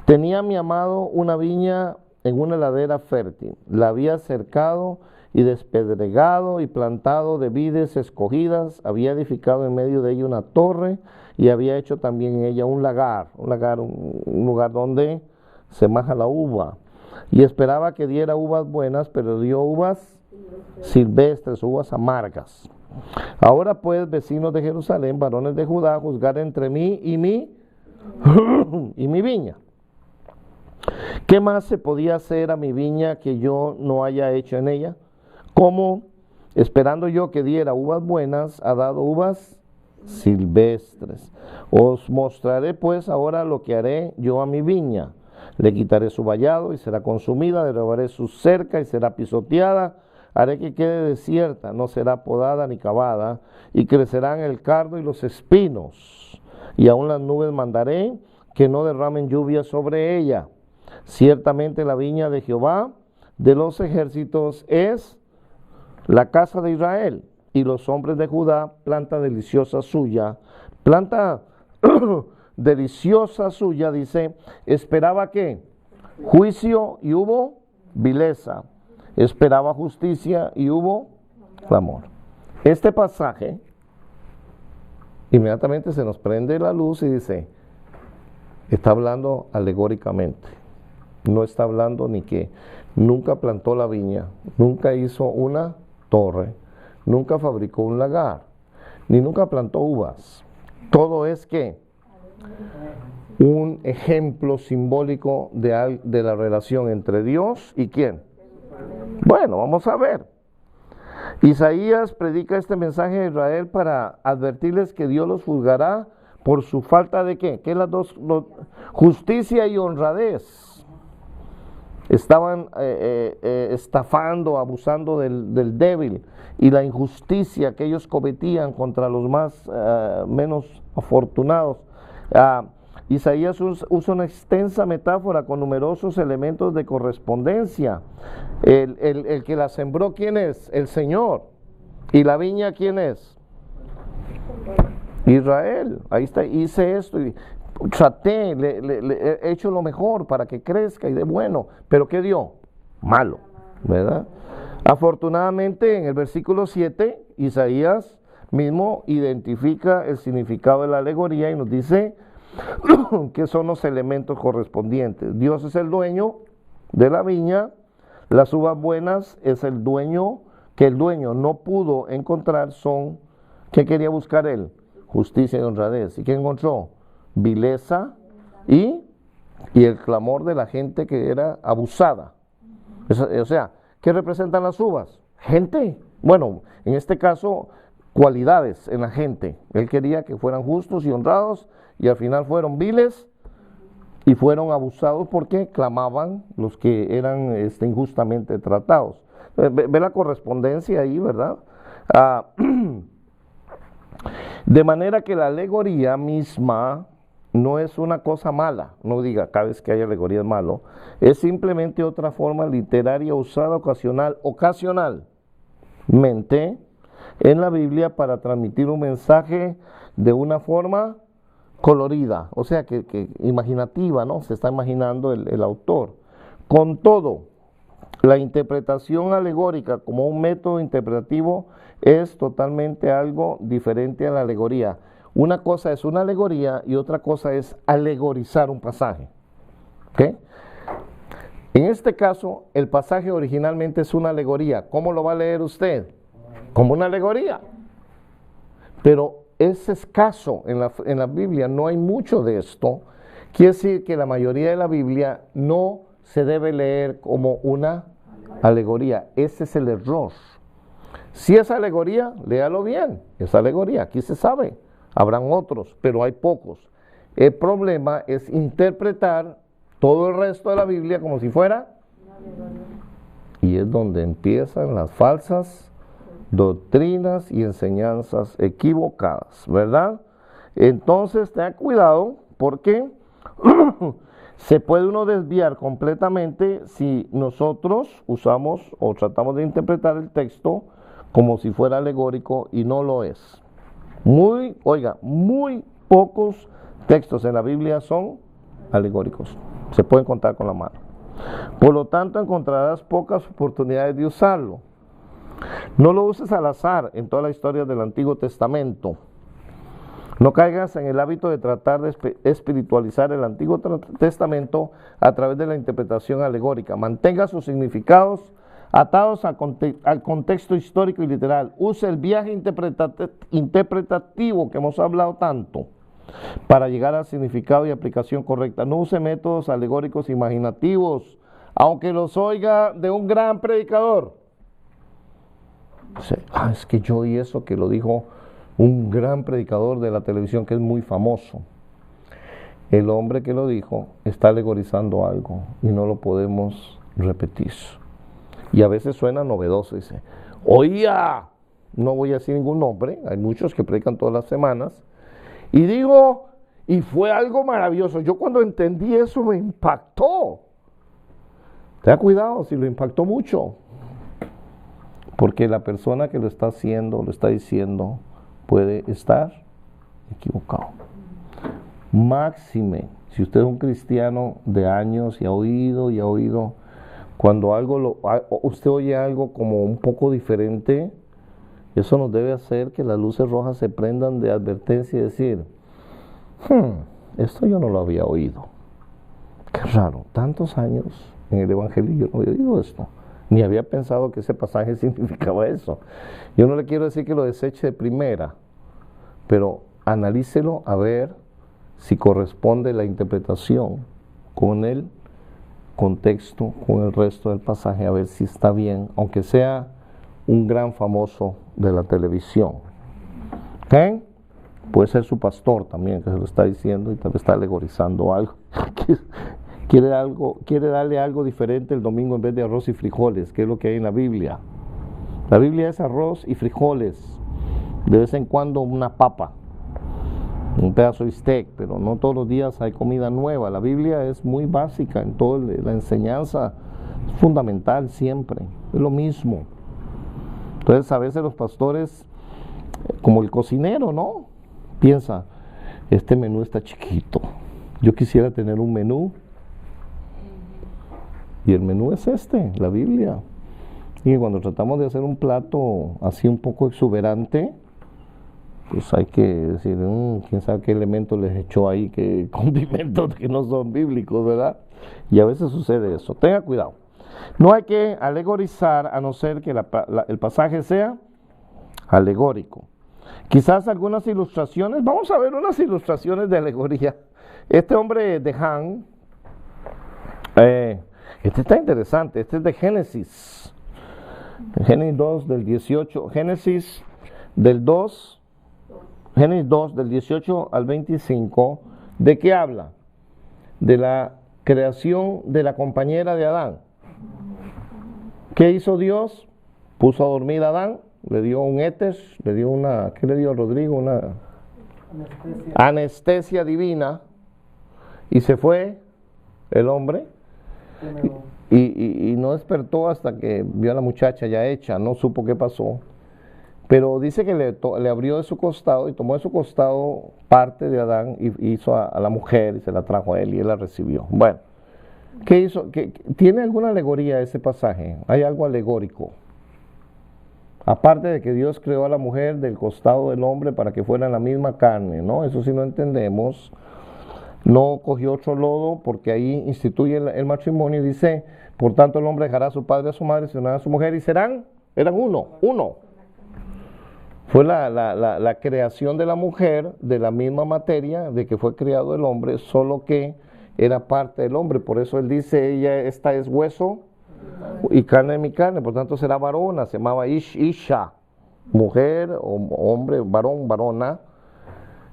Tenía mi amado una viña en una ladera fértil, la había cercado y despedregado y plantado de vides escogidas, había edificado en medio de ella una torre y había hecho también en ella un lugar donde se maja la uva. Y esperaba que diera uvas buenas, pero dio uvas silvestres, uvas amargas. Ahora pues, vecinos de Jerusalén, varones de Judá, juzgar entre mí y mi viña. ¿Qué más se podía hacer a mi viña que yo no haya hecho en ella? ¿Cómo, esperando yo que diera uvas buenas, ha dado uvas silvestres? Os mostraré pues ahora lo que haré yo a mi viña. Le quitaré su vallado y será consumida, derribaré su cerca y será pisoteada, haré que quede desierta, no será podada ni cavada, y crecerán el cardo y los espinos, y aún las nubes mandaré que no derramen lluvia sobre ella. Ciertamente la viña de Jehová de los ejércitos es la casa de Israel, y los hombres de Judá, planta deliciosa suya, planta deliciosa suya, dice, esperaba que juicio y hubo vileza, esperaba justicia y hubo clamor. Este pasaje inmediatamente se nos prende la luz y dice, está hablando alegóricamente, no está hablando ni que nunca plantó la viña, nunca hizo una torre, nunca fabricó un lagar, ni nunca plantó uvas. Todo es que un ejemplo simbólico de la relación entre Dios y ¿quién? Bueno, vamos a ver. Isaías predica este mensaje a Israel para advertirles que Dios los juzgará por su falta de ¿qué? ¿Qué es las dos? Justicia y honradez. Estaban estafando, abusando del débil, y la injusticia que ellos cometían contra los más menos afortunados. Isaías usa una extensa metáfora con numerosos elementos de correspondencia. El que la sembró, ¿quién es? El Señor. ¿Y la viña, quién es? Israel. Ahí está, hice esto y traté, le he hecho lo mejor para que crezca y dé bueno, pero ¿qué dio? Malo, ¿verdad? Afortunadamente en el versículo 7, Isaías mismo identifica el significado de la alegoría y nos dice que son los elementos correspondientes. Dios es el dueño de la viña, las uvas buenas es el dueño que el dueño no pudo encontrar son, ¿qué quería buscar él? Justicia y honradez. ¿Y qué encontró? Vileza y el clamor de la gente que era abusada. O sea, ¿qué representan las uvas? Gente. Bueno, en este caso, cualidades en la gente. Él quería que fueran justos y honrados y al final fueron viles y fueron abusados porque clamaban los que eran injustamente tratados. Ve la correspondencia ahí, ¿verdad? De manera que la alegoría misma no es una cosa mala, no diga cada vez que hay alegoría es malo, es simplemente otra forma literaria usada ocasionalmente en la Biblia para transmitir un mensaje de una forma colorida, o sea que imaginativa, ¿no? Se está imaginando el autor. Con todo, la interpretación alegórica como un método interpretativo es totalmente algo diferente a la alegoría. Una cosa es una alegoría y otra cosa es alegorizar un pasaje. ¿Okay? En este caso, el pasaje originalmente es una alegoría. ¿Cómo lo va a leer usted? Como una alegoría. Pero es escaso en la Biblia, no hay mucho de esto. Quiere decir que la mayoría de la Biblia no se debe leer como una alegoría. Ese es el error. Si es alegoría, léalo bien. Es alegoría, aquí se sabe. Habrán otros, pero hay pocos. El problema es interpretar todo el resto de la Biblia como si fuera. Y es donde empiezan las falsas doctrinas y enseñanzas equivocadas, ¿verdad? Entonces, ten cuidado porque se puede uno desviar completamente si nosotros usamos o tratamos de interpretar el texto como si fuera alegórico y no lo es. Muy pocos textos en la Biblia son alegóricos. Se pueden contar con la mano. Por lo tanto, encontrarás pocas oportunidades de usarlo. No lo uses al azar en toda la historia del Antiguo Testamento. No caigas en el hábito de tratar de espiritualizar el Antiguo Testamento a través de la interpretación alegórica. Mantenga sus significados atados al contexto histórico y literal. Use el viaje interpretativo que hemos hablado tanto para llegar al significado y aplicación correcta. No use métodos alegóricos imaginativos, aunque los oiga de un gran predicador. Es que yo oí eso que lo dijo un gran predicador de la televisión que es muy famoso. El hombre que lo dijo está alegorizando algo y no lo podemos repetir. Y a veces suena novedoso, dice, oía, no voy a decir ningún nombre, hay muchos que predican todas las semanas, y digo, y fue algo maravilloso. Yo cuando entendí eso me impactó. Ten cuidado si lo impactó mucho, porque la persona que lo está haciendo, lo está diciendo, puede estar equivocado. Máxime, si usted es un cristiano de años y ha oído, cuando usted oye algo como un poco diferente, eso nos debe hacer que las luces rojas se prendan de advertencia y decir, esto yo no lo había oído. Qué raro, tantos años en el Evangelio yo no había oído esto. Ni había pensado que ese pasaje significaba eso. Yo no le quiero decir que lo deseche de primera, pero analícelo a ver si corresponde la interpretación con el contexto, con el resto del pasaje, a ver si está bien, aunque sea un gran famoso de la televisión. ¿Okay? Puede ser su pastor también que se lo está diciendo y tal vez está alegorizando algo. Quiere darle algo diferente el domingo en vez de arroz y frijoles, que es lo que hay en la Biblia. La Biblia es arroz y frijoles, de vez en cuando una papa, un pedazo de steak, pero no todos los días hay comida nueva. La Biblia es muy básica en toda la enseñanza, es fundamental siempre, es lo mismo. Entonces a veces los pastores, como el cocinero, ¿no? Piensa, este menú está chiquito, yo quisiera tener un menú. Y el menú es la Biblia. Y cuando tratamos de hacer un plato así un poco exuberante, pues hay que decir, quién sabe qué elementos les echó ahí, qué condimentos que no son bíblicos, ¿verdad? Y a veces sucede eso. Tenga cuidado. No hay que alegorizar a no ser que el pasaje sea alegórico. Quizás algunas ilustraciones, vamos a ver unas ilustraciones de alegoría. Este hombre de Han, este está interesante, este es de Génesis 2 del 18, Génesis 2 del 18 al 25, ¿de qué habla? De la creación de la compañera de Adán. ¿Qué hizo Dios? Puso a dormir a Adán, le dio un éter, le dio una, ¿qué le dio a Rodrigo? Una anestesia divina, y se fue el hombre, y no despertó hasta que vio a la muchacha ya hecha, no supo qué pasó, pero dice que le abrió de su costado y tomó de su costado parte de Adán y hizo a la mujer y se la trajo a él y él la recibió. Bueno, ¿qué hizo? ¿Tiene alguna alegoría ese pasaje? ¿Hay algo alegórico? Aparte de que Dios creó a la mujer del costado del hombre para que fuera la misma carne, ¿no? Eso sí lo entendemos. No cogió otro lodo porque ahí instituye el matrimonio y dice, por tanto el hombre dejará a su padre y a su madre, se unirá a su mujer y eran uno. Fue la creación de la mujer de la misma materia de que fue creado el hombre, solo que era parte del hombre. Por eso él dice, esta es hueso y carne de mi carne, por tanto será varona, se llamaba Isha, mujer, o hombre, varón, varona,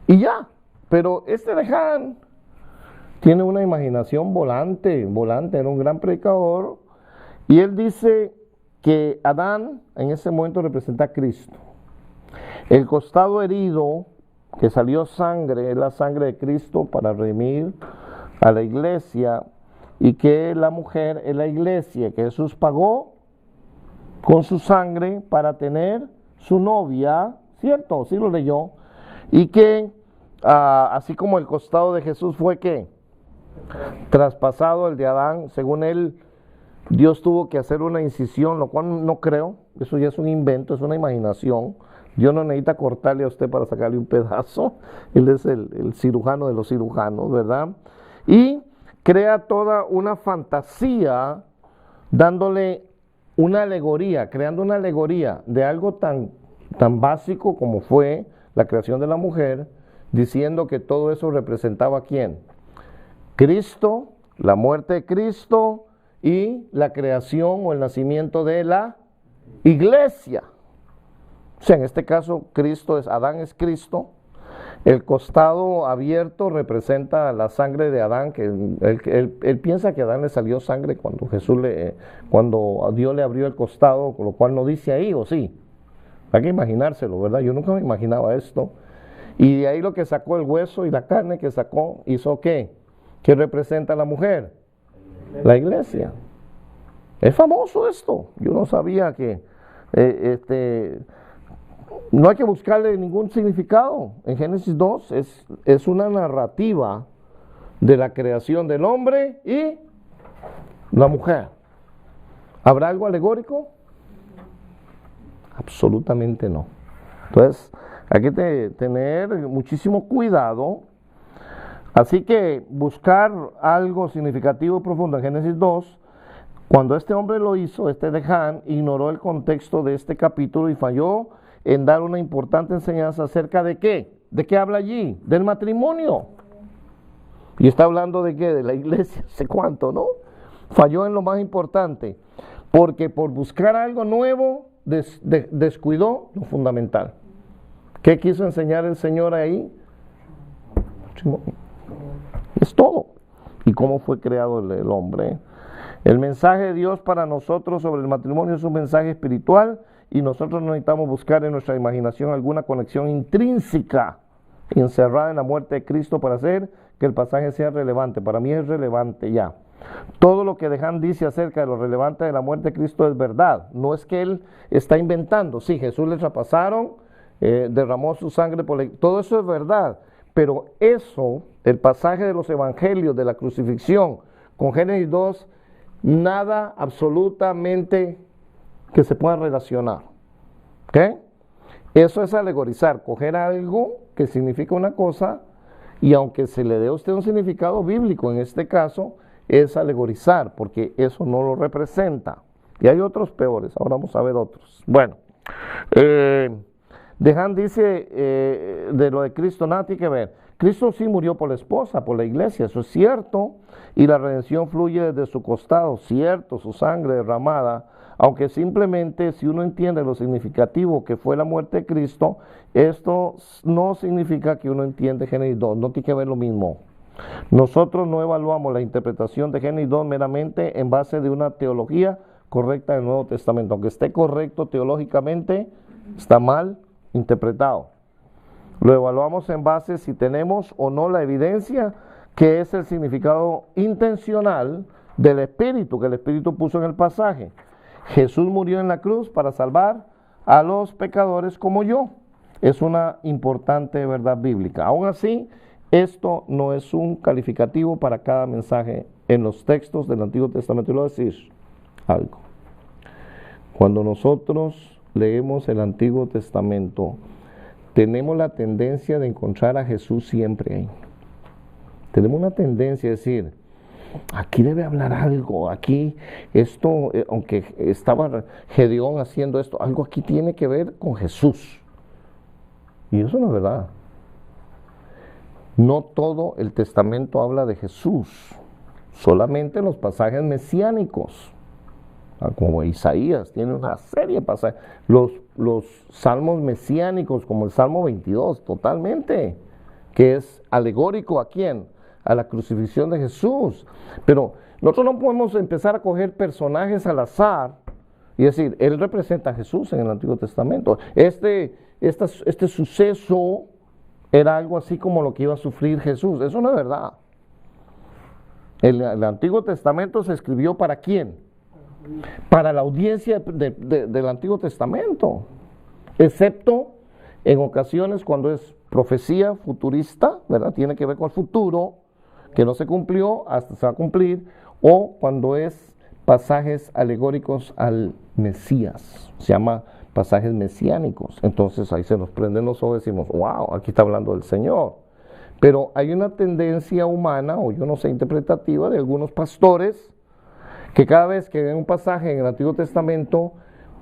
y ya. Pero este de Han tiene una imaginación volante, era un gran predicador, y él dice que Adán en ese momento representa a Cristo. El costado herido, que salió sangre, es la sangre de Cristo para redimir a la iglesia, y que la mujer es la iglesia, que Jesús pagó con su sangre para tener su novia, ¿cierto? Sí lo leyó, y que así como el costado de Jesús fue que traspasado el de Adán, según él, Dios tuvo que hacer una incisión, lo cual no creo, eso ya es un invento, es una imaginación. Dios no necesita cortarle a usted para sacarle un pedazo, él es el cirujano de los cirujanos, ¿verdad? Y crea toda una fantasía dándole una alegoría, creando una alegoría de algo tan básico como fue la creación de la mujer, diciendo que todo eso representaba ¿a quién? Cristo, la muerte de Cristo y la creación o el nacimiento de la iglesia. O sea, en este caso, Adán es Cristo. El costado abierto representa la sangre de Adán, que él piensa que a Adán le salió sangre cuando Dios le abrió el costado, con lo cual no dice ahí, ¿o sí? Hay que imaginárselo, ¿verdad? Yo nunca me imaginaba esto. Y de ahí lo que sacó el hueso y la carne que sacó, ¿hizo qué? ¿Qué representa a la mujer? La iglesia. Es famoso esto. Yo no sabía que no hay que buscarle ningún significado. En Génesis 2 es una narrativa de la creación del hombre y la mujer. ¿Habrá algo alegórico? Absolutamente no. Entonces, hay que tener muchísimo cuidado. Así que buscar algo significativo y profundo en Génesis 2, cuando este hombre lo hizo, este de Han, ignoró el contexto de este capítulo y falló en dar una importante enseñanza acerca de ¿qué? ¿De qué habla allí? Del matrimonio. Y está hablando de ¿qué? De la iglesia, no sé cuánto, ¿no? Falló en lo más importante, porque por buscar algo nuevo descuidó lo fundamental. ¿Qué quiso enseñar el Señor ahí? Es todo. ¿Y cómo fue creado el hombre? El mensaje de Dios para nosotros sobre el matrimonio es un mensaje espiritual y nosotros necesitamos buscar en nuestra imaginación alguna conexión intrínseca encerrada en la muerte de Cristo para hacer que el pasaje sea relevante. Para mí es relevante ya. Todo lo que Dejan dice acerca de lo relevante de la muerte de Cristo es verdad. No es que él está inventando. Sí, Jesús le traspasaron, derramó su sangre todo eso es verdad. Pero eso, el pasaje de los evangelios de la crucifixión con Génesis 2, nada absolutamente que se pueda relacionar. ¿Ok? Eso es alegorizar, coger algo que significa una cosa y aunque se le dé a usted un significado bíblico, en este caso, es alegorizar, porque eso no lo representa. Y hay otros peores, ahora vamos a ver otros. Bueno, Dejan dice de lo de Cristo, nada tiene que ver. Cristo sí murió por la esposa, por la iglesia, eso es cierto, y la redención fluye desde su costado, cierto, su sangre derramada, aunque simplemente si uno entiende lo significativo que fue la muerte de Cristo, esto no significa que uno entiende Génesis 2, no tiene que ver lo mismo. Nosotros no evaluamos la interpretación de Génesis 2 meramente en base de una teología correcta del Nuevo Testamento, aunque esté correcto teológicamente, está mal interpretado. Lo evaluamos en base si tenemos o no la evidencia que es el significado intencional del Espíritu, que el Espíritu puso en el pasaje. Jesús murió en la cruz para salvar a los pecadores como yo. Es una importante verdad bíblica. Aún así, esto no es un calificativo para cada mensaje en los textos del Antiguo Testamento. Y lo voy a decir algo. Cuando nosotros leemos el Antiguo Testamento, tenemos la tendencia de encontrar a Jesús siempre ahí. Tenemos una tendencia a decir, aquí debe hablar algo, aquí esto, aunque estaba Gedeón haciendo esto, algo aquí tiene que ver con Jesús. Y eso no es verdad. No todo el Testamento habla de Jesús, solamente los pasajes mesiánicos. Como Isaías, tiene una serie de pasajes. Los salmos mesiánicos, como el Salmo 22, totalmente, que es alegórico ¿a quién? A la crucifixión de Jesús. Pero nosotros no podemos empezar a coger personajes al azar y decir, él representa a Jesús en el Antiguo Testamento. Este suceso era algo así como lo que iba a sufrir Jesús. Eso no es verdad. El Antiguo Testamento se escribió ¿para quién? Para la audiencia del Antiguo Testamento, excepto en ocasiones cuando es profecía futurista, ¿verdad? Tiene que ver con el futuro, que no se cumplió, hasta se va a cumplir, o cuando es pasajes alegóricos al Mesías, se llama pasajes mesiánicos. Entonces ahí se nos prenden los ojos y decimos, wow, aquí está hablando del Señor. Pero hay una tendencia humana, o yo no sé, interpretativa, de algunos pastores, que cada vez que ven un pasaje en el Antiguo Testamento,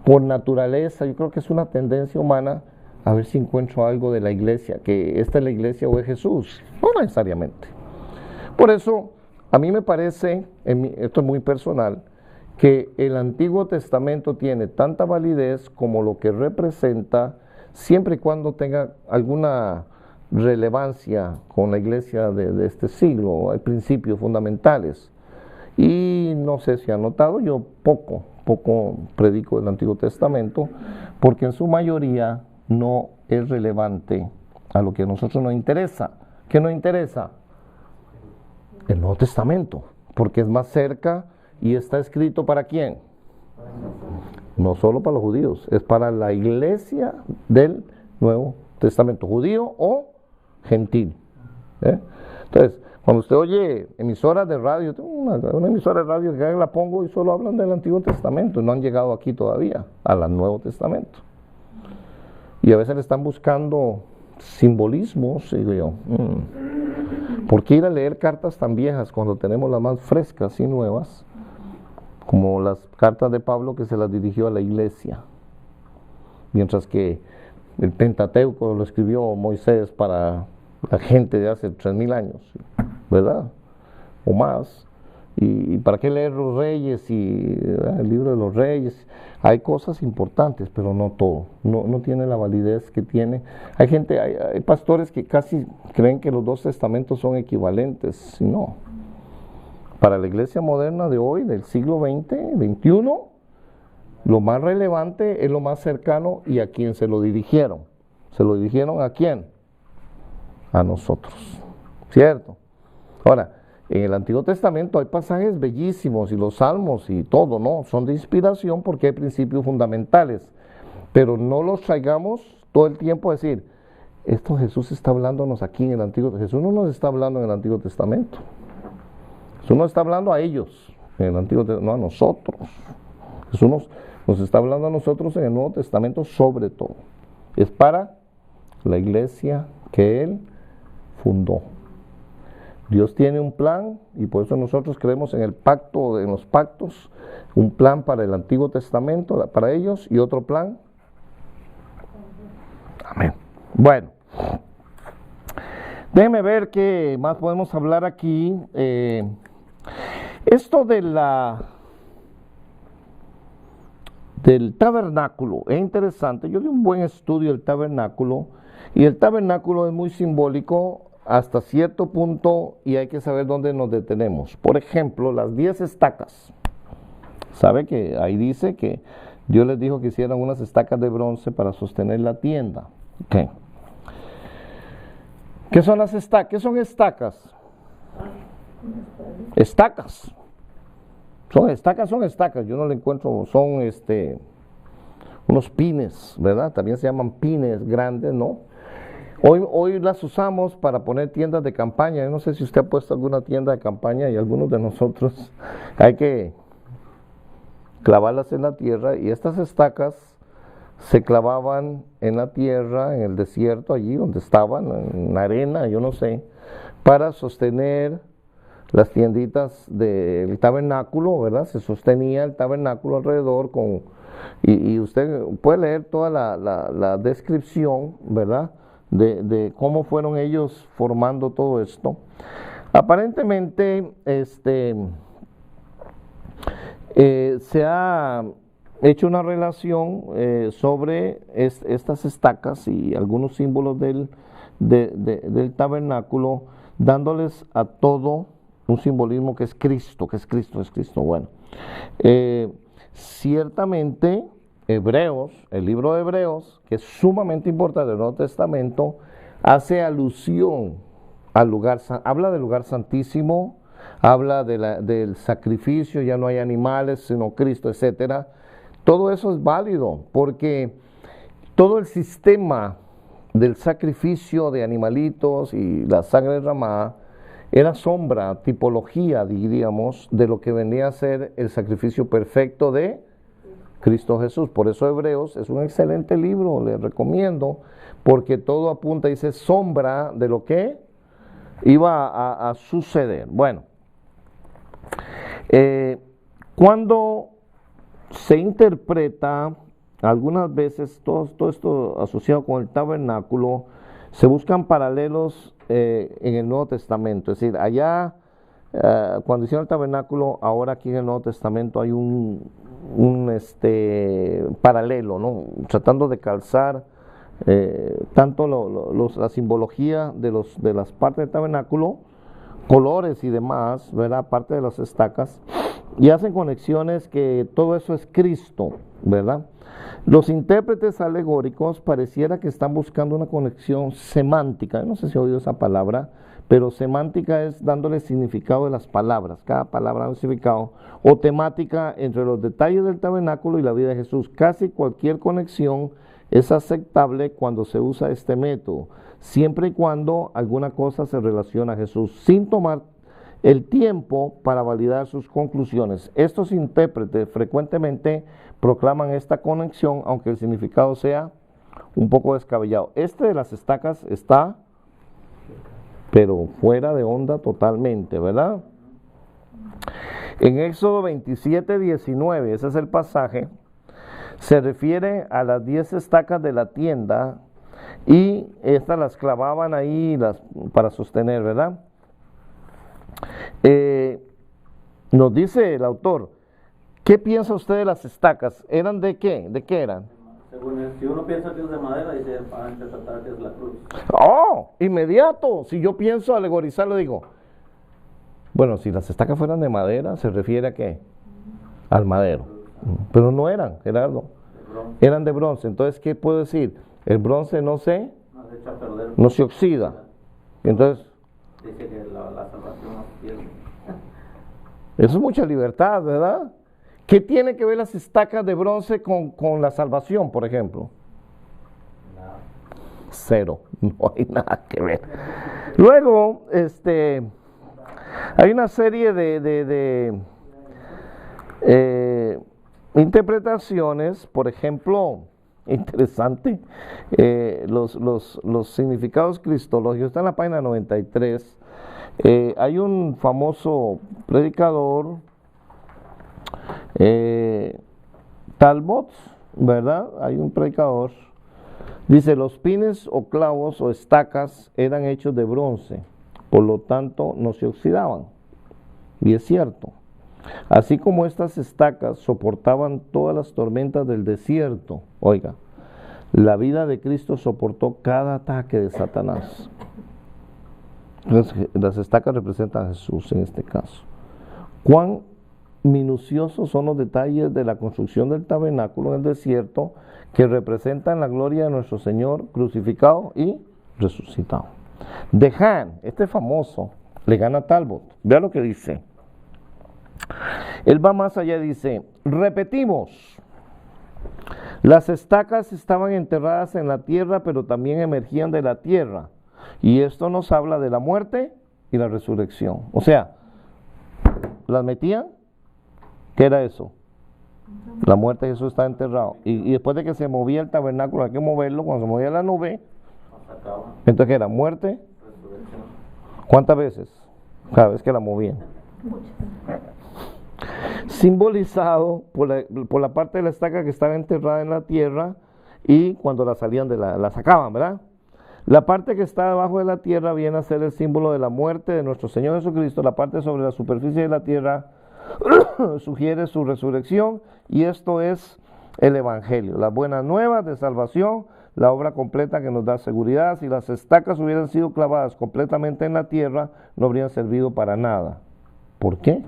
por naturaleza, yo creo que es una tendencia humana, a ver si encuentro algo de la iglesia, que esta es la iglesia o es Jesús. No necesariamente. Por eso, a mí me parece, esto es muy personal, que el Antiguo Testamento tiene tanta validez como lo que representa, siempre y cuando tenga alguna relevancia con la iglesia de este siglo. Hay principios fundamentales. Y no sé si han notado, yo poco predico el Antiguo Testamento, porque en su mayoría no es relevante a lo que a nosotros nos interesa. ¿Qué nos interesa? El Nuevo Testamento, porque es más cerca y está escrito ¿para quién? No solo para los judíos, es para la iglesia del Nuevo Testamento, judío o gentil. Entonces, cuando usted oye emisoras de radio, tengo una emisora de radio que la pongo y solo hablan del Antiguo Testamento, no han llegado aquí todavía, al Nuevo Testamento. Y a veces le están buscando simbolismos, y digo yo, ¿por qué ir a leer cartas tan viejas cuando tenemos las más frescas y nuevas, como las cartas de Pablo que se las dirigió a la iglesia? Mientras que el Pentateuco lo escribió Moisés para la gente de hace 3000 años, ¿verdad? O más. ¿Y para qué leer los reyes y el libro de los reyes? Hay cosas importantes, pero no todo. No tiene la validez que tiene. Hay pastores que casi creen que los dos testamentos son equivalentes. No. Para la iglesia moderna de hoy, del siglo XX, XXI, lo más relevante es lo más cercano y a quién se lo dirigieron. ¿Se lo dirigieron a quién? A nosotros, ¿cierto? Ahora, en el Antiguo Testamento hay pasajes bellísimos y los salmos y todo, ¿no? Son de inspiración porque hay principios fundamentales, pero no los traigamos todo el tiempo a decir, esto Jesús está hablándonos aquí en el Antiguo Testamento. Jesús no nos está hablando en el Antiguo Testamento. Jesús no está hablando a ellos en el Antiguo Testamento, no a nosotros. Jesús nos está hablando a nosotros en el Nuevo Testamento sobre todo. Es para la iglesia que Él fundó. Dios tiene un plan y por eso nosotros creemos en el pacto, en los pactos, un plan para el Antiguo Testamento, para ellos, y otro plan. Amén. Bueno, déjenme ver qué más podemos hablar aquí. Esto del tabernáculo es interesante. Yo di un buen estudio del tabernáculo y el tabernáculo es muy simbólico hasta cierto punto y hay que saber dónde nos detenemos. Por ejemplo, las 10 estacas. ¿Sabe que ahí dice que Dios les dijo que hicieran unas estacas de bronce para sostener la tienda? Okay. ¿Qué son las estacas? ¿Qué son estacas? Estacas. Son estacas. Yo no le encuentro, son unos pines, ¿verdad? También se llaman pines grandes, ¿no? Hoy las usamos para poner tiendas de campaña. Yo no sé si usted ha puesto alguna tienda de campaña y algunos de nosotros hay que clavarlas en la tierra y estas estacas se clavaban en la tierra, en el desierto, allí donde estaban, en la arena, yo no sé, para sostener las tienditas del tabernáculo, ¿verdad? Se sostenía el tabernáculo alrededor y usted puede leer toda la descripción, ¿verdad? De cómo fueron ellos formando todo esto. Aparentemente, se ha hecho una relación sobre estas estacas y algunos símbolos del tabernáculo, dándoles a todo un simbolismo que es Cristo, Bueno, ciertamente Hebreos, el libro de Hebreos, que es sumamente importante del Nuevo Testamento, hace alusión al lugar, habla del lugar santísimo, habla del sacrificio, ya no hay animales, sino Cristo, etcétera. Todo eso es válido, porque todo el sistema del sacrificio de animalitos y la sangre derramada era sombra, tipología, diríamos, de lo que venía a ser el sacrificio perfecto de Cristo Jesús. Por eso Hebreos es un excelente libro, les recomiendo, porque todo apunta y dice sombra de lo que iba a suceder. Bueno, cuando se interpreta, algunas veces todo esto asociado con el tabernáculo, se buscan paralelos en el Nuevo Testamento. Es decir, allá cuando hicieron el tabernáculo, ahora aquí en el Nuevo Testamento hay un paralelo, ¿no? Tratando de calzar tanto la simbología de las partes del tabernáculo, colores y demás, ¿verdad? Aparte de las estacas, y hacen conexiones que todo eso es Cristo, ¿verdad? Los intérpretes alegóricos pareciera que están buscando una conexión semántica. No sé si he oído esa palabra, pero semántica es dándole significado de las palabras, cada palabra un significado, o temática entre los detalles del tabernáculo y la vida de Jesús. Casi cualquier conexión es aceptable cuando se usa este método, siempre y cuando alguna cosa se relaciona a Jesús, sin tomar el tiempo para validar sus conclusiones. Estos intérpretes frecuentemente proclaman esta conexión, aunque el significado sea un poco descabellado. Este de las estacas está, pero fuera de onda totalmente, ¿verdad? En Éxodo 27:19, ese es el pasaje, se refiere a las 10 estacas de la tienda y estas las clavaban ahí para sostener, ¿verdad? Nos dice el autor, ¿qué piensa usted de las estacas? ¿Eran de qué? ¿De qué eran? Según si uno piensa que es de madera, dice para interpretar que es la cruz. ¡Oh! Inmediato. Si yo pienso alegorizarlo, digo, bueno, si las estacas fueran de madera, ¿se refiere a qué? Al madero. Pero no eran, Gerardo. Eran de bronce. Entonces, ¿qué puedo decir? El bronce no se echa a perder, no se oxida. Entonces, dice que la salvación no se pierde. Eso es mucha libertad, ¿verdad? ¿Qué tiene que ver las estacas de bronce con la salvación, por ejemplo? Nada. Cero, no hay nada que ver. Luego, hay una serie de interpretaciones, por ejemplo, interesante, los significados cristológicos, está en la página 93. Hay un famoso predicador, Talbot, ¿verdad? Hay un predicador. Dice, los pines o clavos o estacas eran hechos de bronce, por lo tanto no se oxidaban. Y es cierto. Así como estas estacas soportaban todas las tormentas del desierto, oiga, la vida de Cristo soportó cada ataque de Satanás. Las estacas representan a Jesús en este caso. Cuán minuciosos son los detalles de la construcción del tabernáculo en el desierto, que representan la gloria de nuestro Señor crucificado y resucitado. De Hahn, este famoso, le gana a Talbot. Vea lo que dice. Él va más allá y dice, repetimos, las estacas estaban enterradas en la tierra, pero también emergían de la tierra. Y esto nos habla de la muerte y la resurrección. O sea, las metían, ¿qué era eso? La muerte de Jesús está enterrado. Y después de que se movía el tabernáculo, hay que moverlo. Cuando se movía la nube, entonces ¿qué era? ¿Muerte? ¿Cuántas veces? Cada vez que la movían. Simbolizado por la parte de la estaca que estaba enterrada en la tierra, y cuando la salían la sacaban, ¿verdad? La parte que está debajo de la tierra viene a ser el símbolo de la muerte de nuestro Señor Jesucristo. La parte sobre la superficie de la tierra sugiere su resurrección, y esto es el Evangelio, las buenas nuevas de salvación, la obra completa que nos da seguridad. Si las estacas hubieran sido clavadas completamente en la tierra, no habrían servido para nada. ¿Por qué?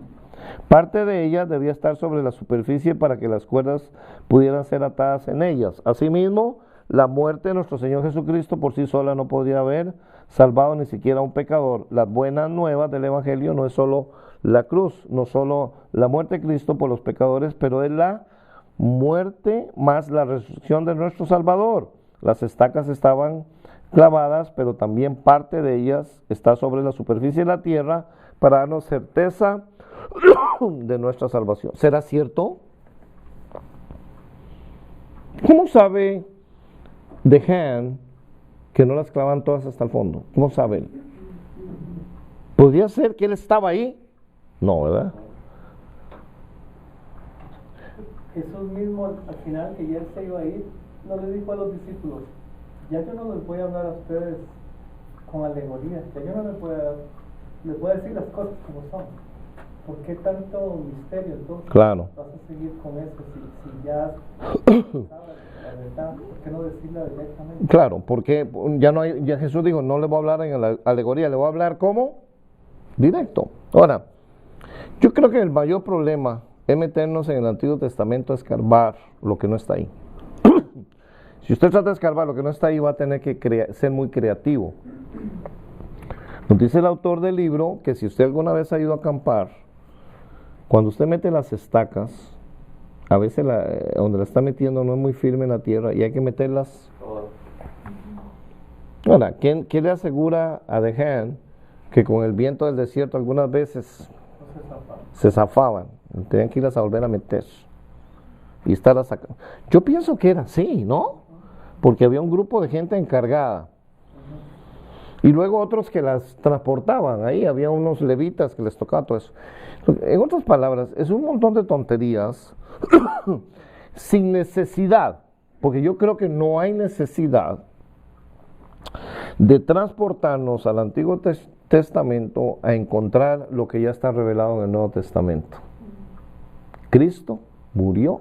Parte de ellas debía estar sobre la superficie para que las cuerdas pudieran ser atadas en ellas. Asimismo, la muerte de nuestro Señor Jesucristo por sí sola no podría haber salvado ni siquiera a un pecador. Las buenas nuevas del Evangelio no es solo la cruz, no solo la muerte de Cristo por los pecadores, pero es la muerte más la resurrección de nuestro Salvador. Las estacas estaban clavadas, pero también parte de ellas está sobre la superficie de la tierra para darnos certeza de nuestra salvación. ¿Será cierto? ¿Cómo sabe de Hahn que no las clavan todas hasta el fondo? ¿Cómo sabe él? ¿Podría ser que él estaba ahí? No, ¿verdad? Jesús mismo al final, que ya él se iba a ir, no le dijo a los discípulos, ya yo no les voy a hablar a ustedes con alegorías, ya yo no les voy a decir las cosas como son. ¿Por qué tanto misterio entonces? Claro. Vas a seguir con eso si ya sabes la verdad, ¿por qué no decirla directamente? Claro, porque ya Jesús dijo, no le voy a hablar en la alegoría, le voy a hablar ¿cómo? Directo. Ahora, yo creo que el mayor problema es meternos en el Antiguo Testamento a escarbar lo que no está ahí. Si usted trata de escarbar lo que no está ahí, va a tener que ser muy creativo. Nos dice el autor del libro que si usted alguna vez ha ido a acampar, cuando usted mete las estacas, a veces donde la está metiendo no es muy firme en la tierra y hay que meterlas. Ahora, ¿qué le asegura a De Hahn que con el viento del desierto algunas veces se zafaban? Tenían que irlas a volver a meter y estarlas sacando. Yo pienso que era así, ¿no? Porque había un grupo de gente encargada. Y luego otros que las transportaban. Ahí había unos levitas que les tocaba todo eso. En otras palabras, es un montón de tonterías sin necesidad, porque yo creo que no hay necesidad de transportarnos al Antiguo Testamento a encontrar lo que ya está revelado en el Nuevo Testamento. Cristo murió,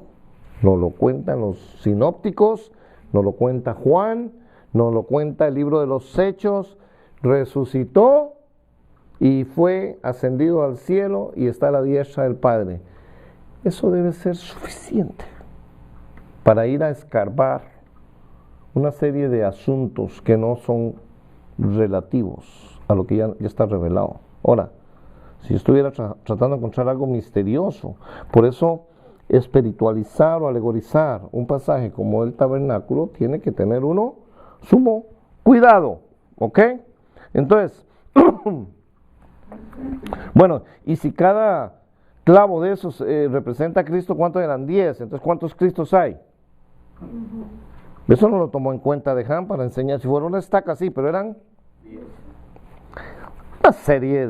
nos lo cuentan los sinópticos, nos lo cuenta Juan, nos lo cuenta el libro de los Hechos, resucitó y fue ascendido al cielo y está a la diestra del Padre. Eso debe ser suficiente para ir a escarbar una serie de asuntos que no son relativos a lo que ya está revelado. Ahora, si estuviera tratando de encontrar algo misterioso, por eso espiritualizar o alegorizar un pasaje como el tabernáculo tiene que tener uno sumo cuidado, ¿ok? Entonces, bueno, y si cada clavo de esos representa a Cristo, ¿cuántos eran? 10. Entonces, ¿cuántos Cristos hay? Eso no lo tomó en cuenta de Hahn para enseñar. Si fuera una estaca, sí, pero eran 10. una serie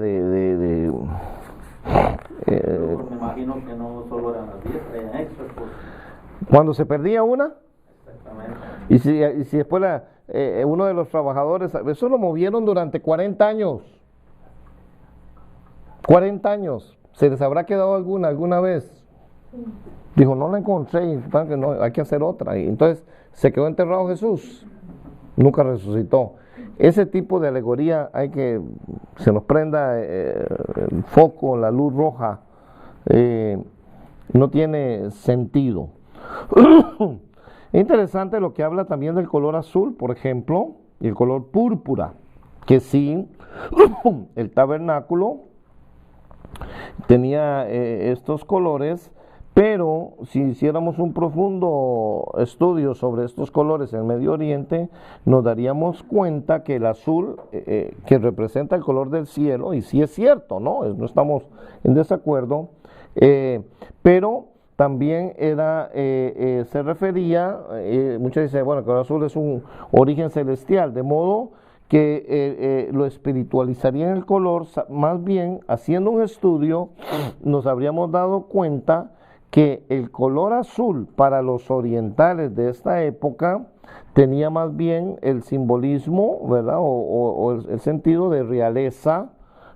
Pero me imagino que no solo eran las 10, eran extras. Pues. cuando se perdía una, Exactamente. y si después uno de los trabajadores, eso lo movieron durante 40 años. 40 años. ¿Se les habrá quedado alguna vez? Dijo, no la encontré, no, hay que hacer otra. Y entonces se quedó enterrado Jesús. Nunca resucitó. Ese tipo de alegoría hay que se nos prenda el foco, la luz roja. No tiene sentido. Es interesante lo que habla también del color azul, por ejemplo, y el color púrpura, que sí, el tabernáculo tenía estos colores, pero si hiciéramos un profundo estudio sobre estos colores en el Medio Oriente, nos daríamos cuenta que el azul, que representa el color del cielo, y sí es cierto, no estamos en desacuerdo, pero también se refería, muchos dicen, bueno, que el azul es un origen celestial, de modo que lo espiritualizaría en el color. Más bien, haciendo un estudio, nos habríamos dado cuenta que el color azul para los orientales de esta época tenía más bien el simbolismo, ¿verdad? O el sentido de realeza,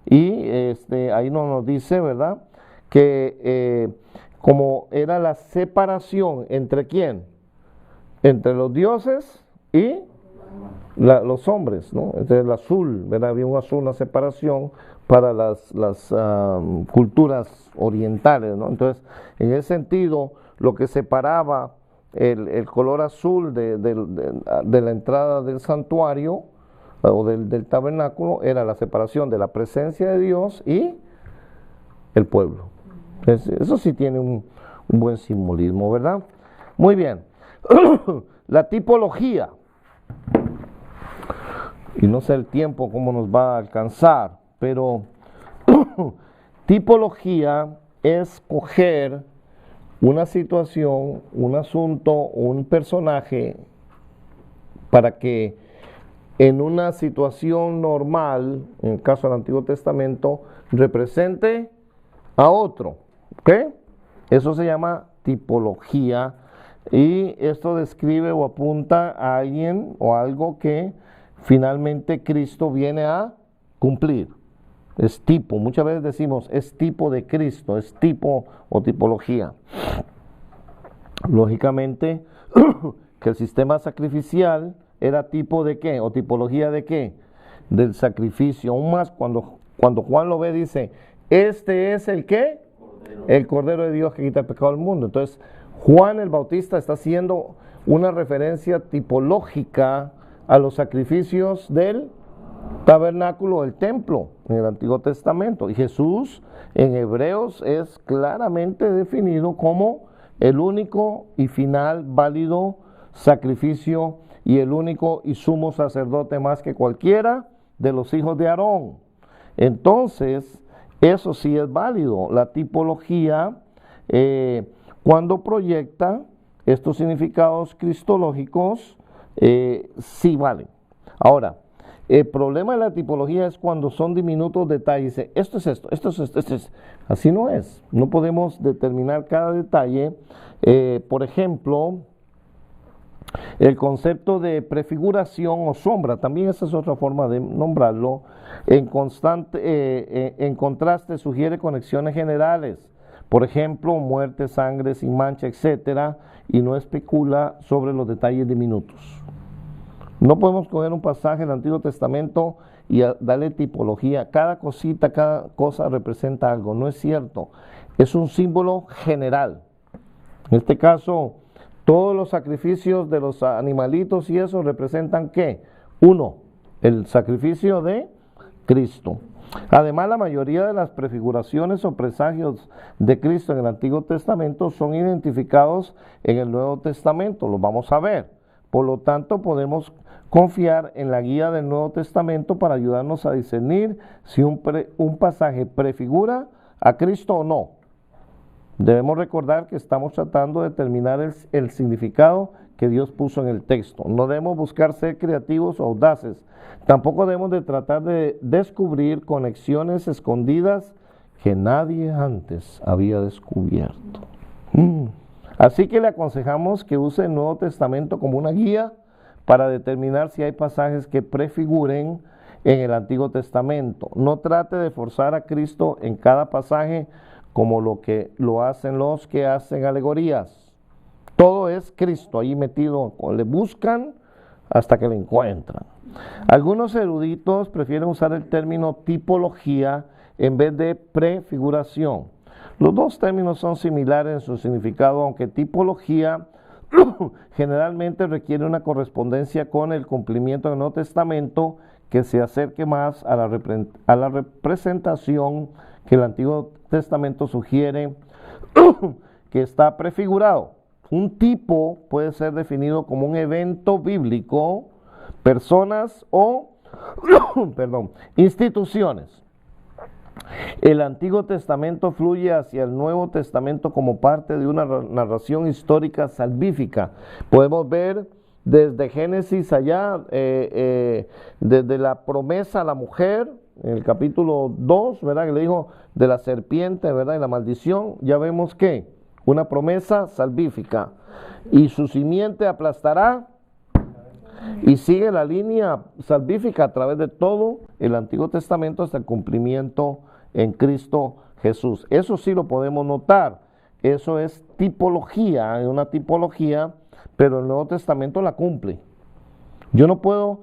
y ahí nos dice, ¿verdad? Que como era la separación entre ¿quién? Entre los dioses y los hombres, ¿no? Entonces el azul, ¿verdad? Había un azul, una separación para las culturas orientales, ¿no? Entonces, en ese sentido, lo que separaba el color azul de la entrada del santuario o del tabernáculo era la separación de la presencia de Dios y el pueblo. Entonces, eso sí tiene un buen simbolismo, ¿verdad? Muy bien. La tipología. Y no sé el tiempo cómo nos va a alcanzar, pero tipología es coger una situación, un asunto, un personaje, para que en una situación normal, en el caso del Antiguo Testamento, represente a otro. ¿Ok? Eso se llama tipología, y esto describe o apunta a alguien o algo que finalmente Cristo viene a cumplir. Es tipo, muchas veces decimos, es tipo de Cristo, es tipo o tipología. Lógicamente, que el sistema sacrificial era tipo de qué, o tipología de qué, del sacrificio. Aún más cuando Juan lo ve, dice, este es el qué, el Cordero de Dios que quita el pecado del mundo. Entonces, Juan el Bautista está haciendo una referencia tipológica a los sacrificios del tabernáculo, el templo en el Antiguo Testamento, y Jesús en Hebreos es claramente definido como el único y final válido sacrificio y el único y sumo sacerdote más que cualquiera de los hijos de Aarón. Entonces, eso sí es válido. La tipología, cuando proyecta estos significados cristológicos, sí valen. Ahora, el problema de la tipología es cuando son diminutos detalles. Esto es esto, esto es esto, esto es. Así no es. No podemos determinar cada detalle. Por ejemplo, el concepto de prefiguración o sombra, también esa es otra forma de nombrarlo. En contraste, sugiere conexiones generales. Por ejemplo, muerte, sangre, sin mancha, etcétera, y no especula sobre los detalles diminutos. No podemos coger un pasaje del Antiguo Testamento y darle tipología. Cada cosita, cada cosa representa algo. No es cierto. Es un símbolo general. En este caso, todos los sacrificios de los animalitos y eso representan ¿qué? Uno, el sacrificio de Cristo. Además, la mayoría de las prefiguraciones o presagios de Cristo en el Antiguo Testamento son identificados en el Nuevo Testamento. Los vamos a ver. Por lo tanto, podemos confiar en la guía del Nuevo Testamento para ayudarnos a discernir si un pasaje prefigura a Cristo o no. debemos recordar que estamos tratando de determinar el significado que Dios puso en el texto. No debemos buscar ser creativos o audaces. Tampoco debemos de tratar de descubrir conexiones escondidas que nadie antes había descubierto. Así que le aconsejamos que use el Nuevo Testamento como una guía para determinar si hay pasajes que prefiguren en el Antiguo Testamento. No trate de forzar a Cristo en cada pasaje como lo hacen los que hacen alegorías. Todo es Cristo ahí metido, le buscan hasta que le encuentran. Algunos eruditos prefieren usar el término tipología en vez de prefiguración. Los dos términos son similares en su significado, aunque tipología generalmente requiere una correspondencia con el cumplimiento del Nuevo Testamento que se acerque más a la representación que el Antiguo Testamento sugiere que está prefigurado. Un tipo puede ser definido como un evento bíblico, personas o instituciones. El Antiguo Testamento fluye hacia el Nuevo Testamento como parte de una narración histórica salvífica. Podemos ver desde Génesis allá, desde la promesa a la mujer, en el capítulo 2, ¿verdad? Que le dijo de la serpiente, ¿verdad? Y la maldición, ya vemos que una promesa salvífica. Y su simiente aplastará, y sigue la línea salvífica a través de todo el Antiguo Testamento hasta el cumplimiento en Cristo Jesús. Eso sí lo podemos notar. Eso es tipología, una tipología, pero el Nuevo Testamento la cumple. Yo no puedo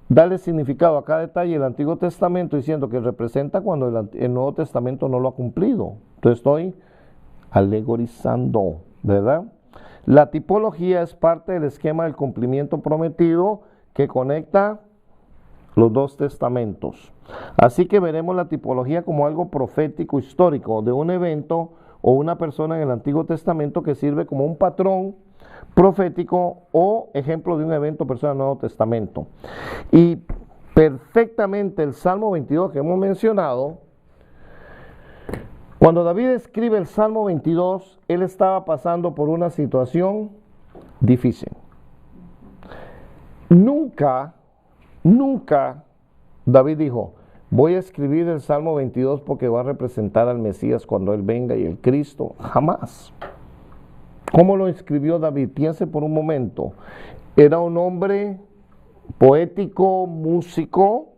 darle significado a cada detalle del Antiguo Testamento diciendo que representa cuando el Nuevo Testamento no lo ha cumplido. Entonces estoy alegorizando, ¿verdad? La tipología es parte del esquema del cumplimiento prometido que conecta los dos testamentos. Así que veremos la tipología como algo profético histórico de un evento o una persona en el Antiguo Testamento que sirve como un patrón profético o ejemplo de un evento o persona del Nuevo Testamento. Y perfectamente el Salmo 22 que hemos mencionado, cuando David escribe el Salmo 22, él estaba pasando por una situación difícil. Nunca David dijo, voy a escribir el Salmo 22 porque va a representar al Mesías cuando Él venga y el Cristo. Jamás. ¿Cómo lo escribió David? Piense por un momento. Era un hombre poético, músico,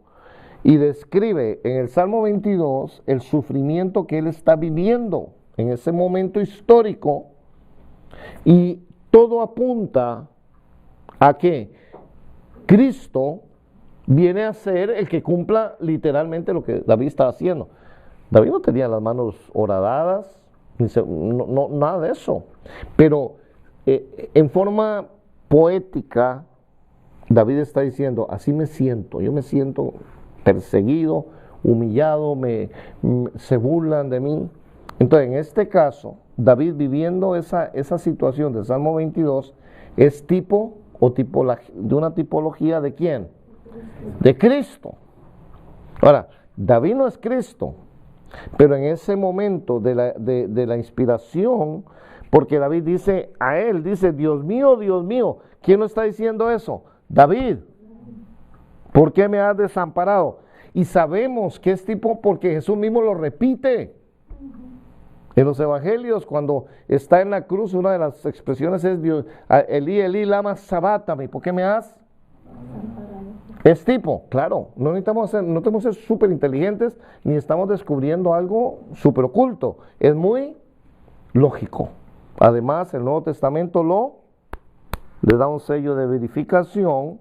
y describe en el Salmo 22 el sufrimiento que él está viviendo en ese momento histórico, y todo apunta a que Cristo viene a ser el que cumpla literalmente lo que David estaba haciendo. David no tenía las manos horadadas, nada de eso. Pero en forma poética, David está diciendo, así me siento, yo me siento perseguido, humillado, se burlan de mí. Entonces, en este caso, David viviendo esa situación del Salmo 22, es tipo de una tipología ¿de quién? De Cristo. Ahora, David no es Cristo, pero en ese momento de la inspiración, porque David dice a él, dice, Dios mío, ¿quién no está diciendo eso? David. ¿Por qué me has desamparado? Y sabemos que es tipo porque Jesús mismo lo repite. En los evangelios, cuando está en la cruz, una de las expresiones es Dios, Elí, Elí, lama sabátame, ¿por qué me has? Es tipo, claro, no tenemos que ser súper inteligentes, ni estamos descubriendo algo súper oculto. Es muy lógico. Además, el Nuevo Testamento le da un sello de verificación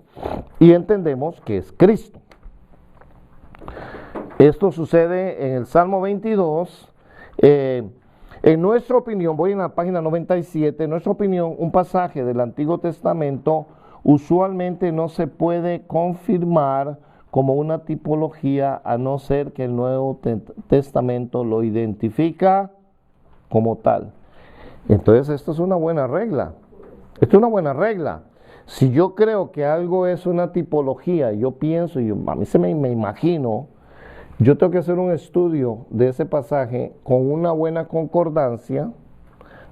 y entendemos que es Cristo. Esto sucede en el Salmo 22. En nuestra opinión, voy en la página 97, en nuestra opinión, un pasaje del Antiguo Testamento usualmente no se puede confirmar como una tipología a no ser que el Nuevo Testamento lo identifica como tal. Entonces, esto es una buena regla. Esto es una buena regla. Si yo creo que algo es una tipología, yo pienso, a mí me imagino, yo tengo que hacer un estudio de ese pasaje con una buena concordancia,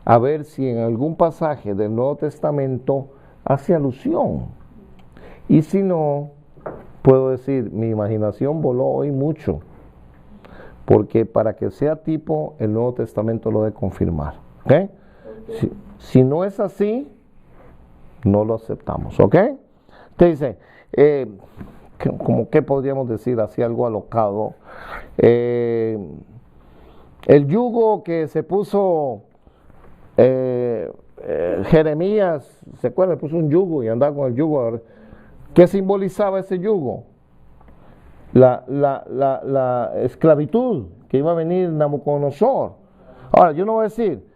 a ver si en algún pasaje del Nuevo Testamento hace alusión. Y si no, puedo decir, mi imaginación voló hoy mucho, porque para que sea tipo, el Nuevo Testamento lo debe confirmar. ¿Ok? Si no es así, no lo aceptamos. ¿Ok? Te dice, como que podríamos decir así algo alocado, el yugo que se puso Jeremías, ¿se acuerda? Puso un yugo y andaba con el yugo. ¿Qué simbolizaba ese yugo? La esclavitud que iba a venir Nabucodonosor. Ahora, yo no voy a decir,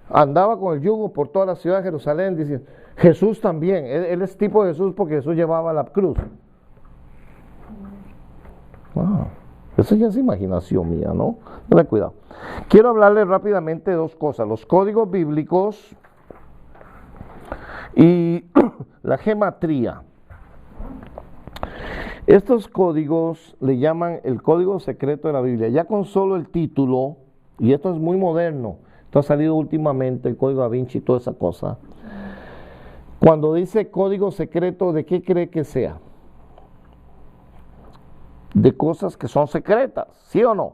andaba con el yugo por toda la ciudad de Jerusalén, diciendo, Jesús también, él es tipo de Jesús porque Jesús llevaba la cruz. Eso ya es imaginación mía, ¿no? Tenle cuidado. Quiero hablarles rápidamente de dos cosas, los códigos bíblicos y la gematría. Estos códigos le llaman el código secreto de la Biblia. Ya con solo el título, y esto es muy moderno, esto ha salido últimamente, el código Da Vinci y toda esa cosa. Cuando dice código secreto, ¿de qué cree que sea? De cosas que son secretas, ¿sí o no?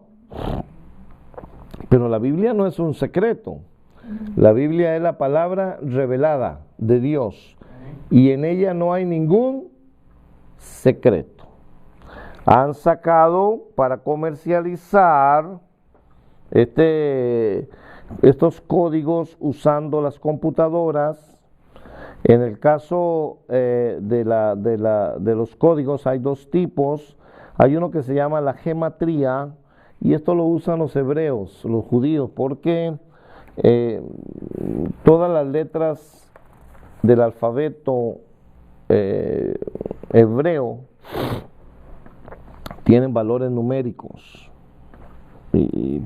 Pero la Biblia no es un secreto. La Biblia es la palabra revelada de Dios y en ella no hay ningún secreto. Han sacado para comercializar estos códigos usando las computadoras. En el caso de los códigos hay dos tipos. Hay uno que se llama la gematría y esto lo usan los hebreos, los judíos, porque todas las letras del alfabeto hebreo tienen valores numéricos. Y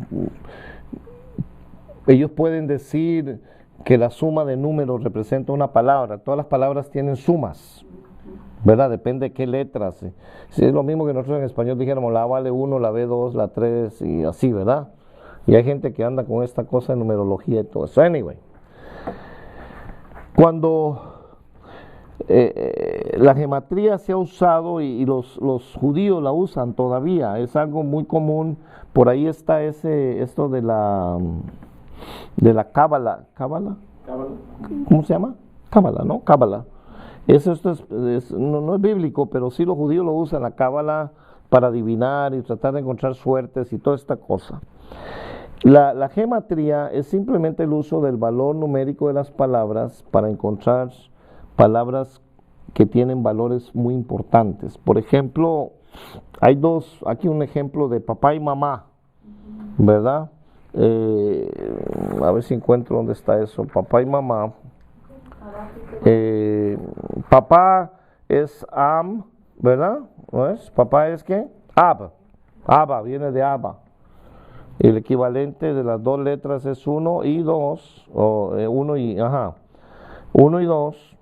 ellos pueden decir que la suma de números representa una palabra. Todas las palabras tienen sumas, ¿verdad? Depende de qué letras. Si es lo mismo que nosotros en español dijéramos, la A vale 1, la B 2, la 3 y así, ¿verdad? Y hay gente que anda con esta cosa de numerología y todo eso. Anyway, cuando la gematría se ha usado y los judíos la usan todavía, es algo muy común. Por ahí está esto de la cábala. ¿Cábala? ¿Cómo se llama? Cábala, ¿no? Cábala. Esto no es bíblico, pero sí los judíos lo usan, la cábala, para adivinar y tratar de encontrar suertes y toda esta cosa. La gematría es simplemente el uso del valor numérico de las palabras para encontrar palabras que tienen valores muy importantes. Por ejemplo, hay aquí un ejemplo de papá y mamá, ¿verdad? A ver si encuentro dónde está eso, papá y mamá. Papá es Am, ¿verdad? ¿No es? Papá es ¿qué? Ab. Abba, viene de Abba. El equivalente de las dos letras es 1 y 2, o 1 y 2.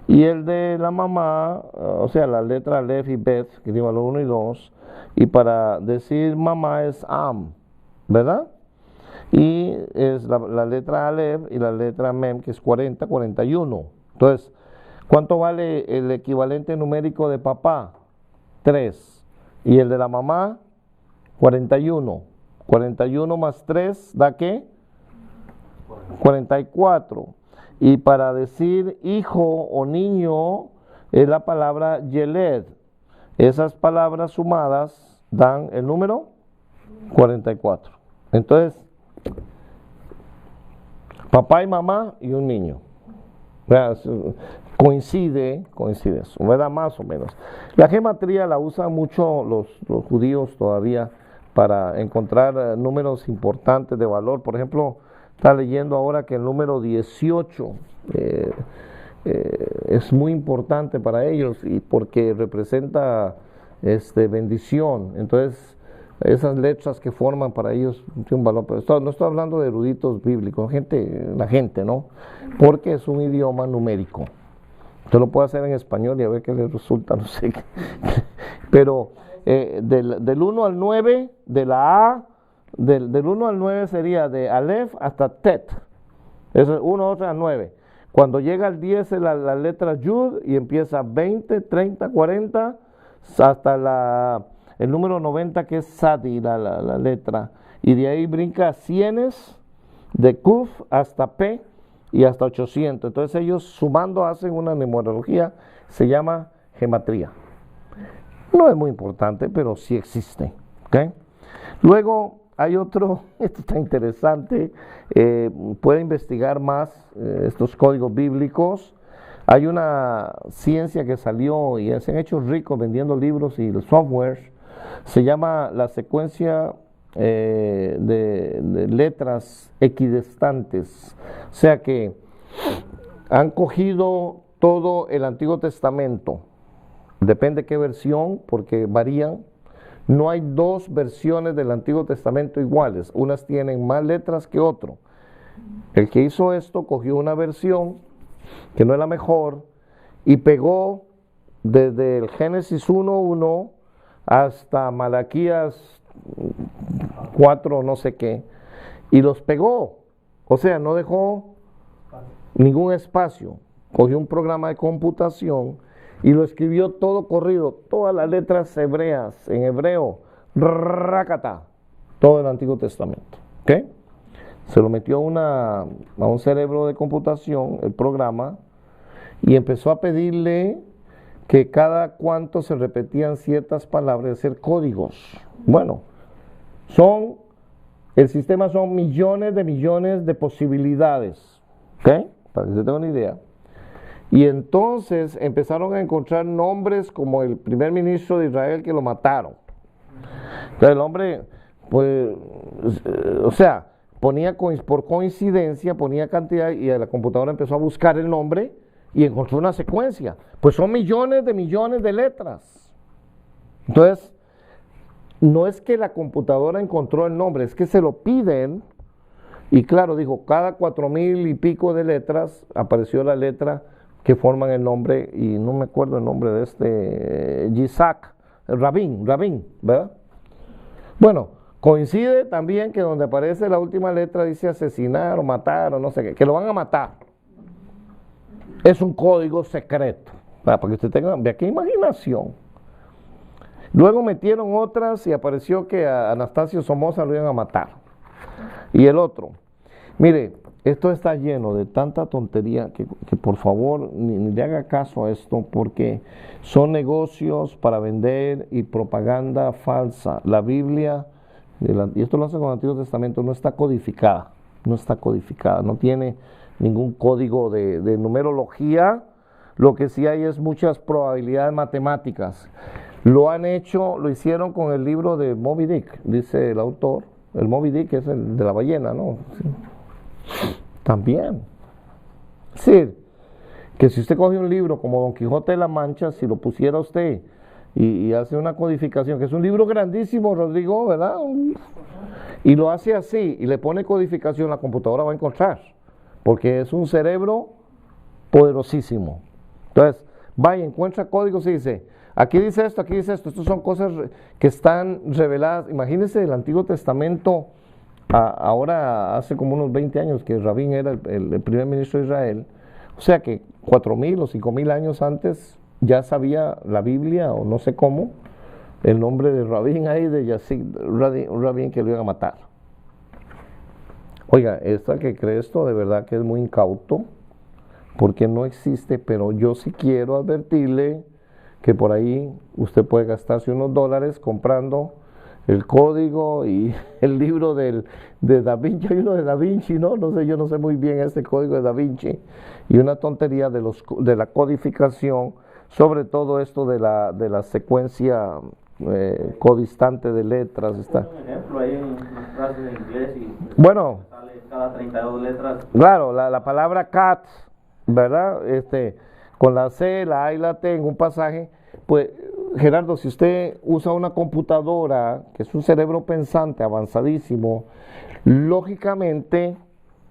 Y el de la mamá, o sea, la letra Aleph y Bet, que tiene valor 1 y 2, y para decir mamá es Am, ¿verdad? Y es la letra Aleph y la letra Mem, que es 40, 41. Entonces, ¿cuánto vale el equivalente numérico de papá? 3. Y el de la mamá, 41. 41 más 3 da ¿qué? 44. Y para decir hijo o niño es la palabra Yeled. Esas palabras sumadas dan el número 44. Entonces, papá y mamá y un niño. Coincide eso, ¿verdad? Más o menos. La gematría la usan mucho los judíos todavía para encontrar números importantes de valor. Por ejemplo, está leyendo ahora que el número 18 es muy importante para ellos y porque representa bendición. Entonces, esas letras que forman para ellos tienen un valor. Pero no estoy hablando de eruditos bíblicos, la gente, ¿no? Porque es un idioma numérico. Usted lo puede hacer en español y a ver qué le resulta, no sé qué. Pero del 1 al 9, de la A, del 1 al 9 sería de Aleph hasta Tet. Eso es 1, 2, 3, 9. Cuando llega al 10 es la letra Yud y empieza 20, 30, 40, hasta el número 90 que es Sadi, la letra. Y de ahí brinca cienes, de Kuf hasta P y hasta 800. Entonces ellos sumando hacen una numerología, se llama gematría. No es muy importante, pero sí existe. ¿Okay? Luego hay otro, esto está interesante, puede investigar más estos códigos bíblicos. Hay una ciencia que salió y se han hecho ricos vendiendo libros y software. Se llama la secuencia de letras equidistantes. O sea que han cogido todo el Antiguo Testamento. Depende qué versión, porque varían. No hay dos versiones del Antiguo Testamento iguales. Unas tienen más letras que otras. El que hizo esto cogió una versión que no es la mejor y pegó desde el Génesis 1:1 hasta Malaquías 4 no sé qué, y los pegó. O sea, no dejó ningún espacio. Cogió un programa de computación y lo escribió todo corrido, todas las letras hebreas, en hebreo, rakata, todo el Antiguo Testamento. ¿Ok? Se lo metió a un cerebro de computación, el programa, y empezó a pedirle que cada cuanto se repetían ciertas palabras, hacer códigos. Bueno, el sistema son millones de posibilidades. ¿Ok? Para que se tenga una idea. Y entonces empezaron a encontrar nombres como el primer ministro de Israel que lo mataron. Entonces el hombre, pues, o sea, ponía por coincidencia, ponía cantidad y la computadora empezó a buscar el nombre y encontró una secuencia. Pues son millones de letras. Entonces, no es que la computadora encontró el nombre, es que se lo piden. Y claro, dijo, cada 4,000 y pico de letras apareció la letra que forman el nombre, y no me acuerdo el nombre de este, Yitzhak, Rabin, ¿verdad? Bueno, coincide también que donde aparece la última letra dice asesinar o matar o no sé qué, que lo van a matar. Es un código secreto, para que usted tenga, vea qué imaginación. Luego metieron otras y apareció que a Anastasio Somoza lo iban a matar. Y el otro, mire, esto está lleno de tanta tontería que por favor ni le haga caso a esto, porque son negocios para vender y propaganda falsa. La Biblia, y esto lo hace con el Antiguo Testamento, no está codificada, no tiene ningún código de numerología. Lo que sí hay es muchas probabilidades matemáticas. Lo hicieron con el libro de Moby Dick, dice el autor. El Moby Dick es el de la ballena, ¿no? Sí. También. Es decir, que si usted coge un libro como Don Quijote de la Mancha, si lo pusiera usted y hace una codificación, que es un libro grandísimo, Rodrigo, ¿verdad? Y lo hace así y le pone codificación, la computadora va a encontrar, porque es un cerebro poderosísimo. Entonces, vaya, encuentra códigos y dice, aquí dice esto, estas son cosas que están reveladas. Imagínense el Antiguo Testamento. Ahora hace como unos 20 años que Rabin era el primer ministro de Israel, o sea que 4,000 o 5,000 años antes ya sabía la Biblia, o no sé cómo, el nombre de Rabin ahí, de Yazid Rabin, que lo iban a matar. Oiga, esta que cree esto de verdad que es muy incauto, porque no existe, pero yo sí quiero advertirle que por ahí usted puede gastarse unos dólares comprando el código y el libro de Da Vinci. Hay uno de Da Vinci, ¿no? No sé, yo no sé muy bien este código de Da Vinci, y una tontería de la codificación, sobre todo esto de la secuencia codistante de letras. Está. Un ejemplo, hay unas frases en inglés y bueno, sale cada 32 letras. Claro, la palabra cat, ¿verdad? Con la C, la A y la T en un pasaje, pues Gerardo, si usted usa una computadora, que es un cerebro pensante avanzadísimo, lógicamente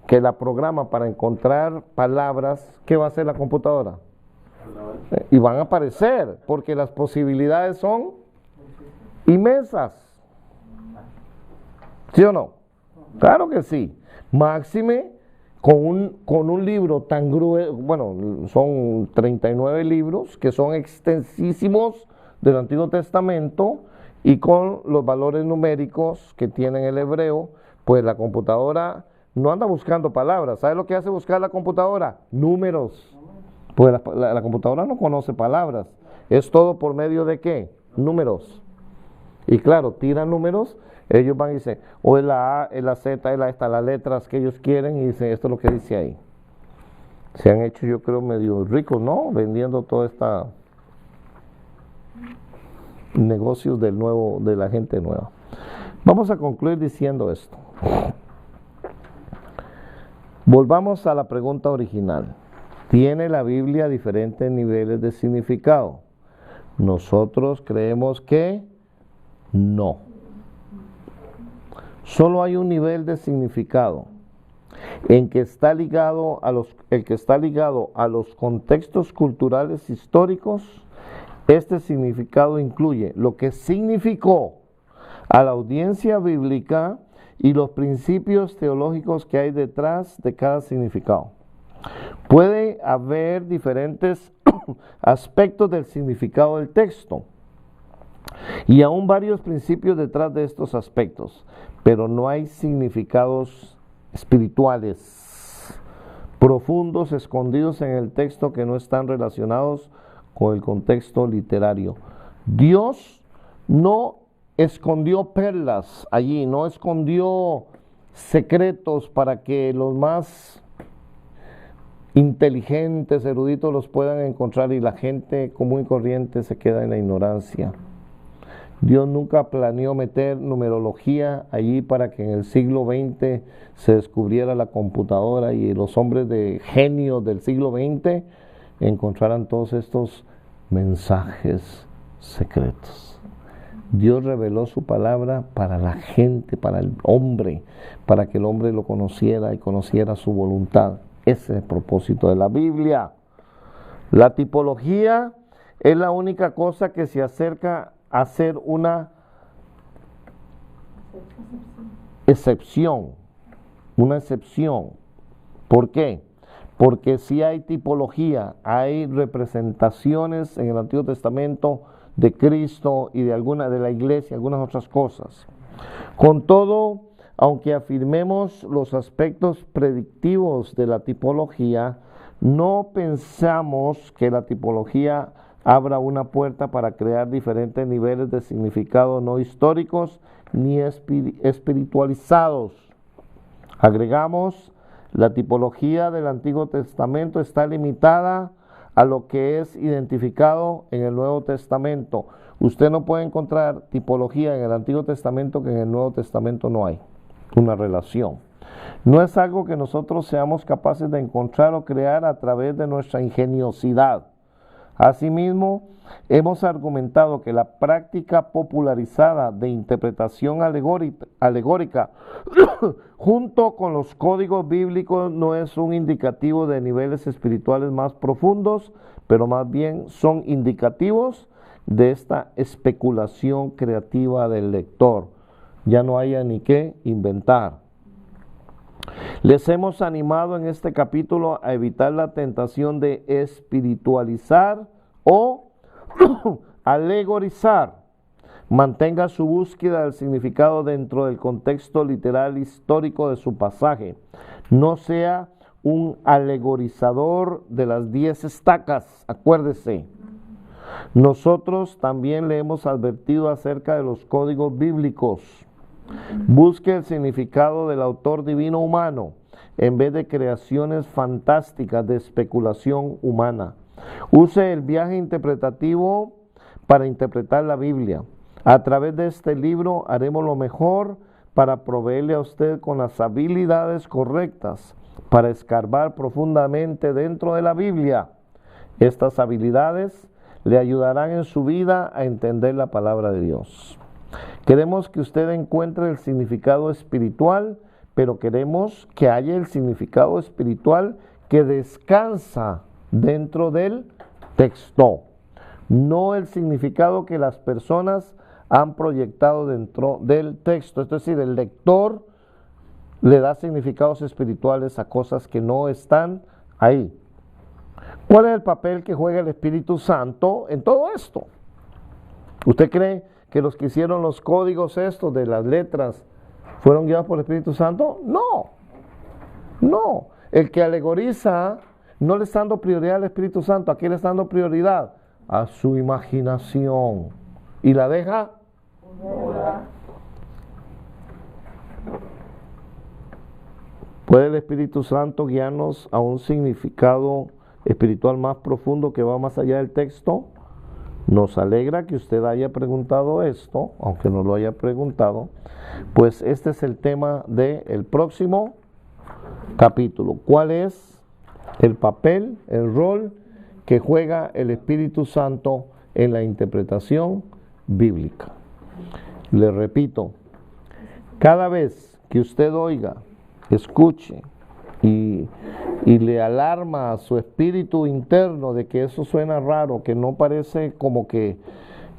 que la programa para encontrar palabras, ¿qué va a hacer la computadora? Y van a aparecer, porque las posibilidades son inmensas. ¿Sí o no? Claro que sí. Máxime con un libro tan grueso, bueno, son 39 libros que son extensísimos del Antiguo Testamento, y con los valores numéricos que tiene el hebreo, pues la computadora no anda buscando palabras. ¿Sabe lo que hace buscar la computadora? Números. Pues la computadora no conoce palabras. Es todo por medio de ¿qué? Números. Y claro, tiran números, ellos van y dicen, o es la A, es la Z, es la esta, las letras que ellos quieren, y dicen, esto es lo que dice ahí. Se han hecho, yo creo, medio ricos, ¿no? Vendiendo toda esta negocios de la gente nueva. Vamos a concluir diciendo esto. Volvamos a la pregunta original. ¿Tiene la Biblia diferentes niveles de significado? Nosotros creemos que no. Solo hay un nivel de significado, el que está ligado a los contextos culturales históricos. Este significado incluye lo que significó a la audiencia bíblica y los principios teológicos que hay detrás de cada significado. Puede haber diferentes aspectos del significado del texto y aún varios principios detrás de estos aspectos, pero no hay significados espirituales profundos escondidos en el texto que no están relacionados con el contexto literario. Dios no escondió perlas allí, no escondió secretos para que los más inteligentes, eruditos los puedan encontrar y la gente común y corriente se queda en la ignorancia. Dios nunca planeó meter numerología allí para que en el siglo XX se descubriera la computadora y los hombres de genio del siglo XX encontraran todos estos mensajes secretos. Dios reveló su palabra para la gente, para el hombre, para que el hombre lo conociera y conociera su voluntad. Ese es el propósito de la Biblia. La tipología es la única cosa que se acerca a ser una excepción. Una excepción. ¿Por qué? Porque si hay tipología, hay representaciones en el Antiguo Testamento de Cristo y de la iglesia, algunas otras cosas. Con todo, aunque afirmemos los aspectos predictivos de la tipología, no pensamos que la tipología abra una puerta para crear diferentes niveles de significado no históricos ni espiritualizados. Agregamos, la tipología del Antiguo Testamento está limitada a lo que es identificado en el Nuevo Testamento. Usted no puede encontrar tipología en el Antiguo Testamento que en el Nuevo Testamento no hay una relación. No es algo que nosotros seamos capaces de encontrar o crear a través de nuestra ingeniosidad. Asimismo, hemos argumentado que la práctica popularizada de interpretación alegórica junto con los códigos bíblicos no es un indicativo de niveles espirituales más profundos, pero más bien son indicativos de esta especulación creativa del lector. Ya no haya ni qué inventar. Les hemos animado en este capítulo a evitar la tentación de espiritualizar o alegorizar. Mantenga su búsqueda del significado dentro del contexto literal histórico de su pasaje. No sea un alegorizador de las 10 estacas, acuérdese. Nosotros también le hemos advertido acerca de los códigos bíblicos. Busque el significado del autor divino humano en vez de creaciones fantásticas de especulación humana. Use el viaje interpretativo para interpretar la Biblia. A través de este libro haremos lo mejor para proveerle a usted con las habilidades correctas para escarbar profundamente dentro de la Biblia. Estas habilidades le ayudarán en su vida a entender la palabra de Dios. Queremos que usted encuentre el significado espiritual, pero queremos que haya el significado espiritual que descansa dentro del texto, no el significado que las personas han proyectado dentro del texto. Es decir, el lector le da significados espirituales a cosas que no están ahí. ¿Cuál es el papel que juega el Espíritu Santo en todo esto? ¿Usted cree que los que hicieron los códigos estos de las letras fueron guiados por el Espíritu Santo? No. No. El que alegoriza no le está dando prioridad al Espíritu Santo. ¿A qué le está dando prioridad? A su imaginación. ¿Y la deja? ¿Puede el Espíritu Santo guiarnos a un significado espiritual más profundo que va más allá del texto? Nos alegra que usted haya preguntado esto, aunque no lo haya preguntado, pues este es el tema del próximo capítulo. ¿Cuál es el papel, el rol que juega el Espíritu Santo en la interpretación bíblica? Le repito, cada vez que usted oiga, escuche y le alarma a su espíritu interno de que eso suena raro, que no parece como que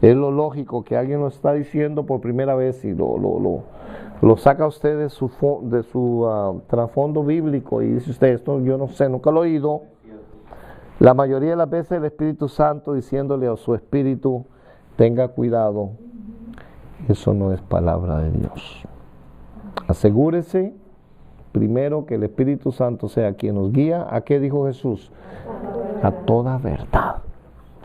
es lo lógico, que alguien lo está diciendo por primera vez y lo saca usted de su trasfondo bíblico y dice usted, esto yo no sé, nunca lo he oído. La mayoría de las veces el Espíritu Santo diciéndole a su espíritu, tenga cuidado, eso no es palabra de Dios. Asegúrese primero que el Espíritu Santo sea quien nos guía. ¿A qué dijo Jesús? A toda verdad.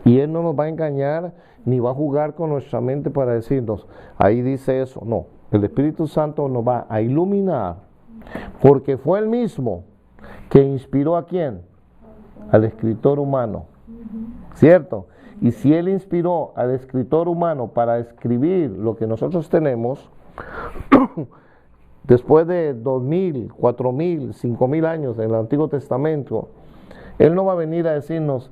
Y Él no nos va a engañar ni va a jugar con nuestra mente para decirnos, ahí dice eso. No, el Espíritu Santo nos va a iluminar porque fue Él mismo que inspiró ¿a quién? Al escritor humano. ¿Cierto? Y si Él inspiró al escritor humano para escribir lo que nosotros tenemos, después de 2000, 4000, 5000 años en el Antiguo Testamento, Él no va a venir a decirnos,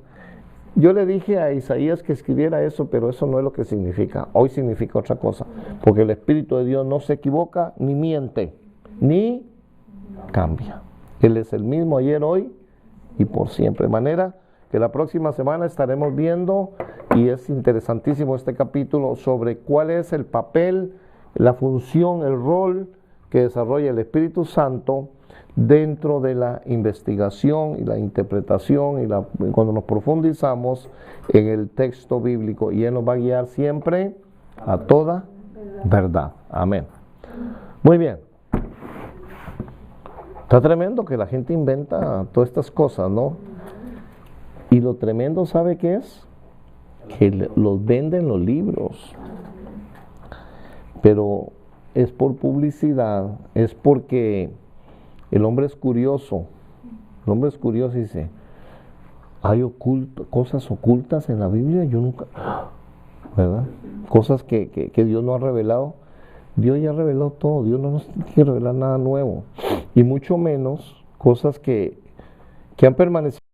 yo le dije a Isaías que escribiera eso, pero eso no es lo que significa. Hoy significa otra cosa, porque el Espíritu de Dios no se equivoca, ni miente, ni cambia. Él es el mismo ayer, hoy y por siempre. De manera que la próxima semana estaremos viendo, y es interesantísimo este capítulo, sobre cuál es el papel, la función, el rol que desarrolla el Espíritu Santo dentro de la investigación y la interpretación y cuando nos profundizamos en el texto bíblico, y Él nos va a guiar siempre a toda verdad. Amén. Muy bien. Está tremendo que la gente inventa todas estas cosas, ¿no? Y lo tremendo, ¿sabe qué es? Que los venden los libros. Pero es por publicidad, es porque el hombre es curioso. El hombre es curioso y dice, hay cosas ocultas en la Biblia, yo nunca, ¿verdad? Cosas que Dios no ha revelado. Dios ya reveló todo, Dios no nos quiere revelar nada nuevo. Y mucho menos cosas que han permanecido